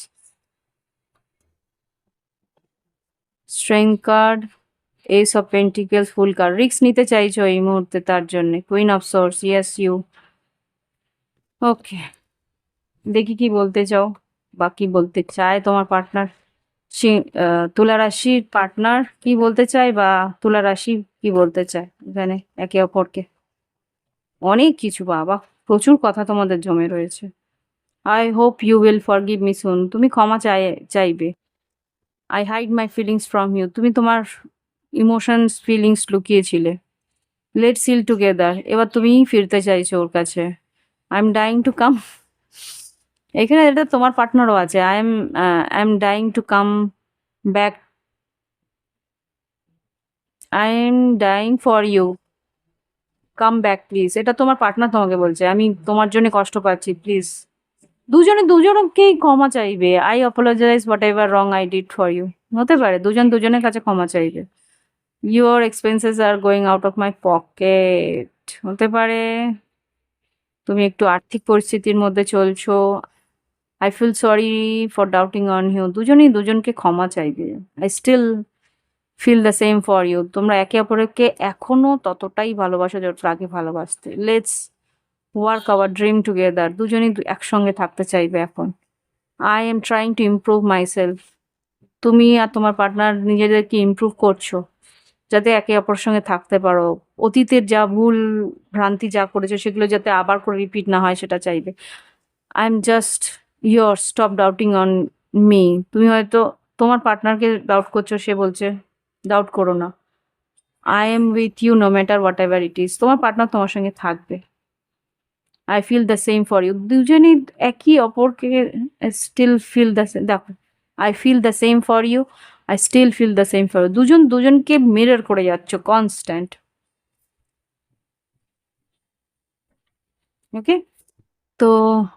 strength card, ace of pentacles, fool card. Risk নিতে চাইছো এই মুহূর্তে তার জন্য। Queen of swords, yes you. Okay, দেখি কি বলতে চাও বা কি বলতে চায় তোমার পার্টনার। তুলা রাশির পার্টনার কি বলতে চায় বা তুলা রাশি কি বলতে চায় এখানে একে অপরকে। অনেক কিছু, বাবা প্রচুর কথা তোমাদের জমে রয়েছে। I hope you will forgive me soon, তুমি ক্ষমা চাইবে। I hide my feelings from you, তুমি তোমার ইমোশনস ফিলিংস লুকিয়েছিলে। লেটস হিল টুগেদার, এবার তুমিই ফিরতে চাইছো ওর কাছে। I am dying to come, এখানে এটা তোমার পার্টনারও আছে। I am dying to come back, I am dying for you, come back please. এটা তোমার পার্টনার তোমাকে বলছে, আমি তোমার জন্য কষ্ট পাচ্ছি, প্লিজ। দুজনকেই ক্ষমা চাইবে। I apologize whatever wrong I did for you, হতে পারে দুজন দুজনের কাছে ক্ষমা চাইবে। Your expenses are going out of my pocket, হতে পারে তুমি একটু আর্থিক পরিস্থিতির মধ্যে চলছো। I feel sorry for doubting on you, দুজনেই দুজনকে ক্ষমা চাইবে। I still feel the same for you, তোমরা একে অপরকে এখনো ততটাই ভালোবাসো যতটা আগে ভালোবাসতে। Let's work our dream together, দুজনেই একসঙ্গে থাকতে চাইবে এখন। I am trying to improve myself, তুমি আর তোমার পার্টনার নিজেদেরকে ইমপ্রুভ করছো যাতে একে অপরের সঙ্গে থাকতে পারো। অতীতের যা ভুল ভ্রান্তি যা করেছো সেগুলো যাতে আবার করে রিপিট না হয় সেটা চাইবে। I am just your, stop doubting on me, তুমি হয়তো তোমার পার্টনারকে ডাউট করছো, সে বলছে ডাউট করো না। I am with you no matter whatever it is, তোমার পার্টনার তোমার সঙ্গে থাকবে। I feel the same for you, দুজনেই একই অপরকে স্টিল ফিল দ্য, দেখো, I feel the same for you, I still feel the same for you, দুজন দুজনকে মিরর করে যাচ্ছ কনস্ট্যান্ট। ওকে, তো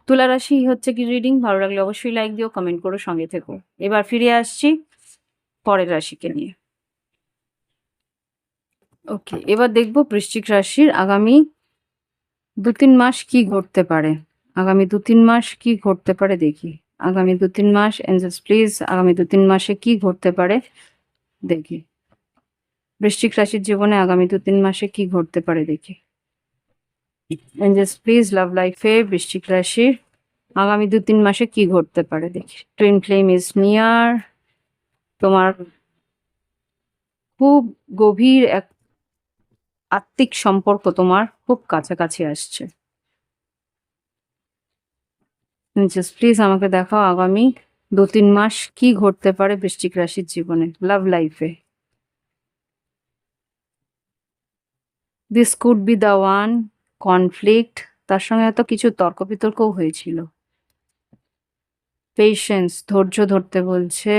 তুলা রাশি হচ্ছে কি রিডিং, ভালো লাগলে অবশ্যই লাইক দিও, কমেন্ট করো, সঙ্গে থেকো। এবার ফিরে আসছি পরের রাশিকে নিয়ে। ওকে, এবার দেখবো বৃশ্চিক রাশির আগামী 2-3 মাস কি ঘটতে পারে। আগামী 2-3 মাস কি ঘটতে পারে দেখি। আগামী 2-3 মাস, এঞ্জেলস প্লিজ, আগামী 2-3 মাসে কি ঘটতে পারে দেখি। বৃশ্চিক রাশির জীবনে আগামী 2-3 মাসে কি ঘটতে পারে দেখি। এঞ্জেলস প্লিজ, লাভ লাইফে বৃশ্চিক রাশির আগামী 2-3 মাসে কি ঘটতে পারে দেখি। টুইন ফ্লেম ইজ নিয়ার, তোমার খুব গভীর এক আত্মিক সম্পর্ক তোমার খুব কাছাকাছি আসছে। জাস্ট প্লিজ আমাকে দেখাও আগামী 2-3 মাস কি ঘটতে পারে বৃশ্চিক রাশির জীবনে, লাভ লাইফে। This could be the one, conflict, তার সঙ্গে হয়তো কিছু তর্ক বিতর্কও হয়েছিল। পেশেন্স, ধৈর্য ধরতে বলছে।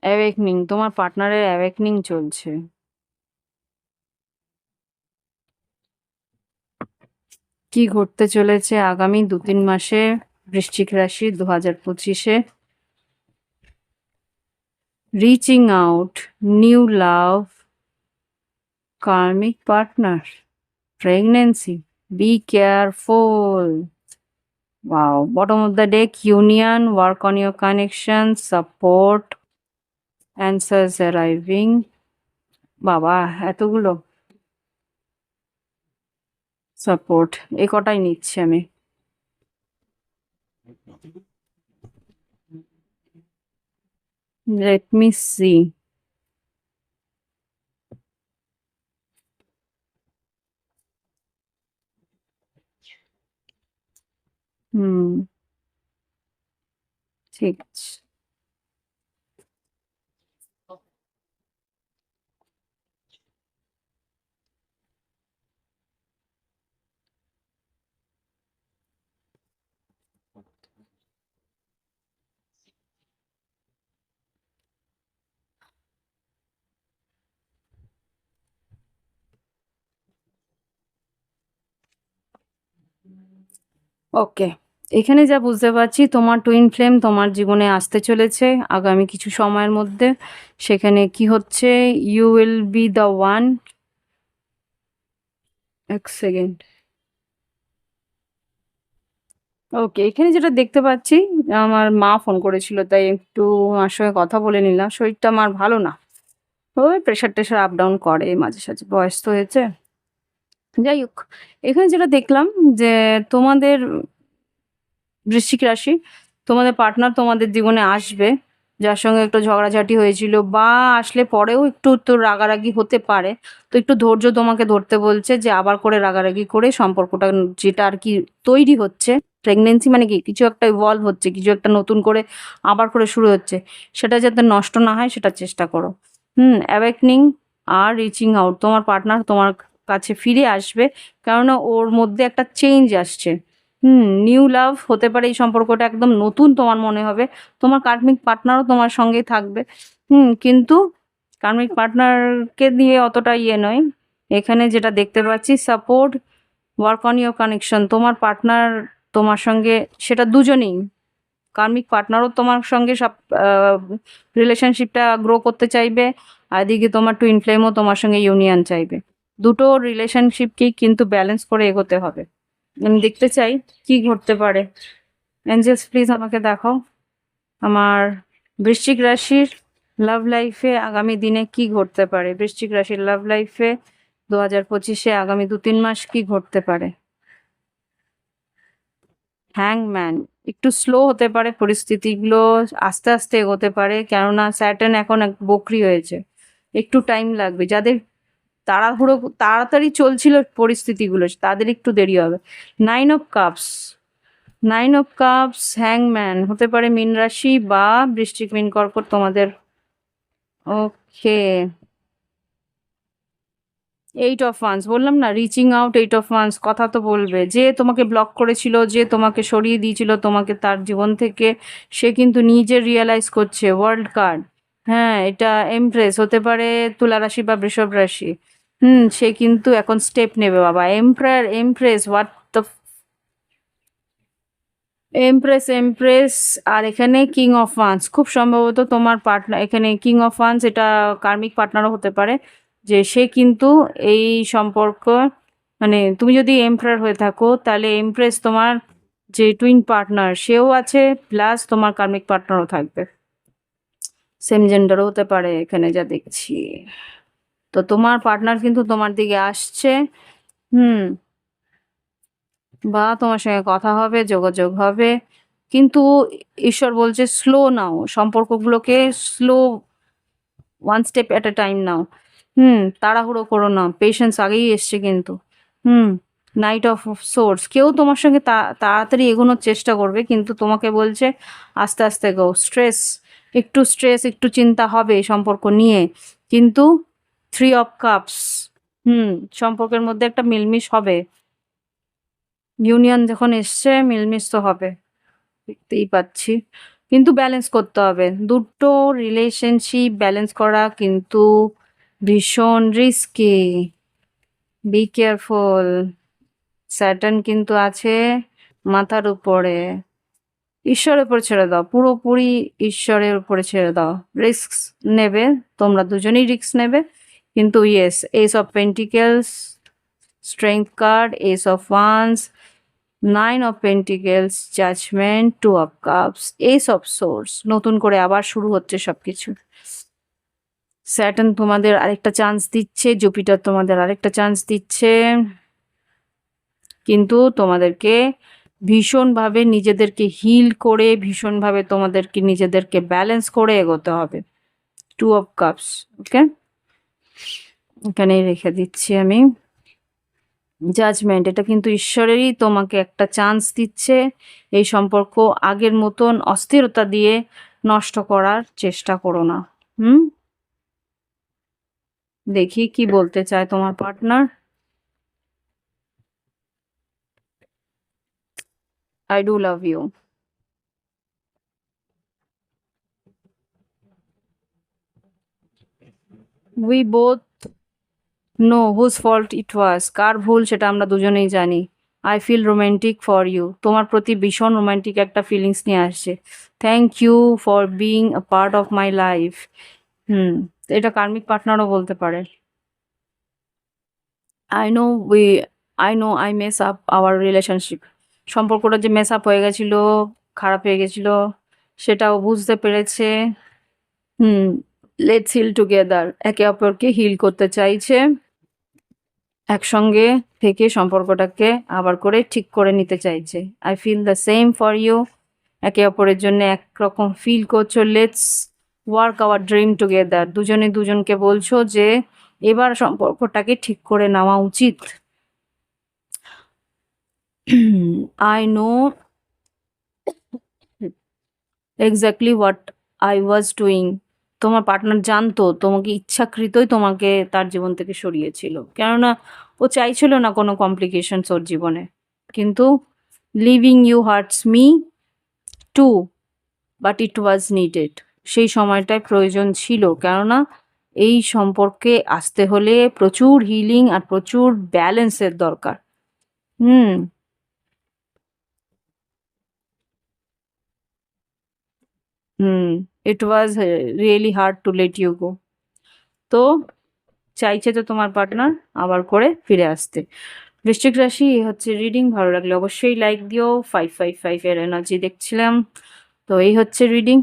অ্যাওয়েকনিং, তোমার পার্টনারের অ্যাওয়েকনিং চলছে। কি ঘটতে চলেছে আগামী 2-3 মাসে বৃশ্চিক রাশি 2025-এ। Reaching out, new love, karmic partner, pregnancy, be careful. Wow, bottom of the deck, union, work on your connection, support, answers arriving. বাবা, এতগুলো সাপোর্ট, এই কটাই নিচ্ছি আমি। Let me C. হুম, ঠিক আছে। ওকে, এখানে যা বুঝতে পারছি তোমার টুইন ফ্লেম তোমার জীবনে আসতে চলেছে আগামী কিছু সময়ের মধ্যে। সেখানে কি হচ্ছে, you will be the one. এক সেকেন্ড। ওকে, এখানে যেটা দেখতে পাচ্ছি, আমার মা ফোন করেছিল তাই একটু মার সঙ্গে কথা বলে নিলাম। শরীরটা আমার ভালো না, ওই প্রেশার টেশার আপ ডাউন করে মাঝে সাঝে, বয়স তো হয়েছে। যাই হোক, এখানে যেটা দেখলাম যে তোমাদের বৃশ্চিক রাশি, তোমাদের পার্টনার তোমাদের জীবনে আসবে, যার সঙ্গে একটু ঝগড়াঝাটি হয়েছিল বা আসলে পরেও একটু তো রাগারাগি হতে পারে। তো একটু ধৈর্য তোমাকে ধরতে বলছে, যে আবার করে রাগারাগি করে সম্পর্কটা যেটা আর কি তৈরি হচ্ছে, প্রেগনেন্সি মানে কি কিছু একটা ইভলভ হচ্ছে, কিছু একটা নতুন করে আবার করে শুরু হচ্ছে, সেটা যাতে নষ্ট না হয় সেটা চেষ্টা করো। অ্যাওয়েকনিং আর রিচিং আউট, তোমার পার্টনার তোমার কাছে ফিরে আসবে, কেননা ওর মধ্যে একটা চেঞ্জ আসছে। নিউ লাভ হতে পারে, এই সম্পর্কটা একদম নতুন তোমার মনে হবে। তোমার কার্মিক পার্টনারও তোমার সঙ্গেই থাকবে। কিন্তু কার্মিক পার্টনারকে দিয়ে অতটা ইয়ে নয়। এখানে যেটা দেখতে পাচ্ছি, support, work on your connection, তোমার পার্টনার তোমার সঙ্গে, সেটা দুজনেই, কার্মিক পার্টনারও তোমার সঙ্গে সব রিলেশনশিপটা গ্রো করতে চাইবে, আর এদিকে তোমার টুইন ফ্লেমও তোমার সঙ্গে ইউনিয়ন চাইবে। দুটো রিলেশনশিপকেই কিন্তু ব্যালেন্স করে এগোতে হবে। আমি দেখতে চাই কি ঘটতে পারে। এঞ্জেলস প্লিজ আমাকে দেখাও আমার বৃশ্চিক রাশির লাভ লাইফে আগামী দিনে কি ঘটতে পারে। বৃশ্চিক রাশির লাভ লাইফে 2025-এ আগামী 2-3 মাস কি ঘটতে পারে। হ্যাংম্যান, একটু স্লো হতে পারে পরিস্থিতিগুলো, আস্তে আস্তে এগোতে পারে, কেননা স্যাটার্ন এখন বকরি হয়েছে, একটু টাইম লাগবে। যাদের তাড়াহুড়ো তাড়াতাড়ি চলছিল পরিস্থিতিগুলো, তাদের একটু দেরি হবে। Nine of cups, nine of cups, হ্যাংম্যান হতে পারে মীন রাশি বা বৃশ্চিক, মীন, কর্কট তোমাদের। ওকে, এইট অফ ওয়ান্স, বললাম না reaching out, eight of wands, কথা তো বলবে। যে তোমাকে ব্লক করেছিল, যে তোমাকে সরিয়ে দিয়েছিল তোমাকে তার জীবন থেকে, সে কিন্তু নিজে রিয়েলাইজ করছে। ওয়ার্ল্ড কার্ড, হ্যাঁ এটা এমপ্রেস হতে পারে তুলা রাশি বা বৃষভ রাশি। সে কিন্তু এখন স্টেপ নেবে বাবা। Emperor, empress, what the empress, empress, আর এখানে কিং অফ ওয়ান্স, খুব সম্ভবত তোমার পার্টনার এখানে কিং অফ ওয়ান্স, এটা কার্মিক পার্টনারও হতে পারে, যে সে কিন্তু এই সম্পর্ক, মানে তুমি যদি এমপ্রায়ার হয়ে থাকো তাহলে এমপ্রেস তোমার যে টুইন পার্টনার সেও আছে, প্লাস তোমার কার্মিক পার্টনারও থাকবে, সেম জেন্ডারও হতে পারে এখানে যা দেখছি। তো তোমার পার্টনার কিন্তু তোমার দিকে আসছে। হুম বা তোমার সঙ্গে কথা হবে, যোগাযোগ হবে, কিন্তু ঈশ্বর বলছে স্লো নাও সম্পর্কগুলোকে, slow, one step at a time now. তাড়াহুড়ো করো না, পেশেন্স আগেই এসছে কিন্তু। হুম নাইট অফ সোর্স, কেউ তোমার সঙ্গে তাড়াতাড়ি এগোনোর চেষ্টা করবে, কিন্তু তোমাকে বলছে আস্তে আস্তে গো। স্ট্রেস, একটু চিন্তা হবে এই সম্পর্ক নিয়ে, কিন্তু থ্রি অফ কাপস, হুম সম্পর্কের মধ্যে একটা মিলমিশ হবে। ইউনিয়ন যখন এসছে, মিলমিশ তো হবে, দেখতেই পাচ্ছি। কিন্তু ব্যালেন্স করতে হবে, দুটো রিলেশনশিপ ব্যালেন্স করা কিন্তু ভীষণ রিস্কি। বি কেয়ারফুল, স্যাটার্ন কিন্তু আছে মাথার উপরে। ঈশ্বরের উপর ছেড়ে দাও, পুরোপুরি ঈশ্বরের উপরে ছেড়ে দাও। রিস্ক নেবে, তোমরা দুজনেই রিস্ক নেবে, কিন্তু yes, ace of pentacles, strength card, ace of wands, nine of pentacles, judgement, two of cups, ace of swords. নতুন করে আবার শুরু হচ্ছে সবকিছু। স্যাটার্ন তোমাদের আরেকটা চান্স দিচ্ছে, জুপিটার তোমাদের আরেকটা চান্স দিচ্ছে, কিন্তু তোমাদেরকে ভীষণভাবে নিজেদেরকে হিল করে, ভীষণভাবে তোমাদেরকে নিজেদেরকে ব্যালেন্স করে এগোতে হবে। টু অফ কাপস, ওকে, এখানেই রেখে দিচ্ছি আমি। জাজমেন্ট, এটা কিন্তু ঈশ্বরেরই তোমাকে একটা চান্স দিচ্ছে। এই সম্পর্ক আগের মতন অস্থিরতা দিয়ে নষ্ট করার চেষ্টা করো না। দেখি কি বলতে চায় তোমার partner. I do love you. We both know whose fault it was. কার ভুল সেটা আমরা দুজনেই জানি। I feel romantic for you. তোমার প্রতি ভীষণ রোমান্টিক একটা ফিলিংস নিয়ে আসছে। Thank you for being a part of my life. এটা কার্মিক পার্টনারও বলতে পারে। I know I mess up our relationship. সম্পর্কটা যে মেস আপ হয়ে গেছিল, খারাপ হয়ে গেছিল, সেটাও বুঝতে পেরেছে। লেটস হিল টুগেদার, একে অপরকে হিল করতে চাইছে, একসঙ্গে থেকে সম্পর্কটাকে আবার করে ঠিক করে নিতে চাইছে। I feel the same for you, একে অপরের জন্য একরকম ফিল করছো। Let's work our dream together, দুজনে দুজনকে বলছো যে এবার সম্পর্কটাকে ঠিক করে নেওয়া উচিত। I know exactly what I was doing. তোমার পার্টনার জানতো তোমাকে ইচ্ছাকৃতই তোমাকে তার জীবন থেকে সরিয়েছিল, কেননা ও চাইছিল না কোনো কমপ্লিকেশনস ওর জীবনে। কিন্তু living you hurts me too, but it was needed. সেই সময়টায় প্রয়োজন ছিল, কেননা এই সম্পর্কে আসতে হলে প্রচুর হিলিং আর প্রচুর ব্যালেন্সের দরকার। It was really hard to let you go. তো চাইছে তো তোমার পার্টনার আবার করে ফিরে আসতে। বৃশ্চিক রাশি হচ্ছে রিডিং, ভালো লাগলে অবশ্যই লাইক দিও। 555 এর এনার্জি দেখছিলাম। তো এই হচ্ছে রিডিং,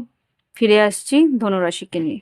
ফিরে আসছি ধনুরাশিকে নিয়ে।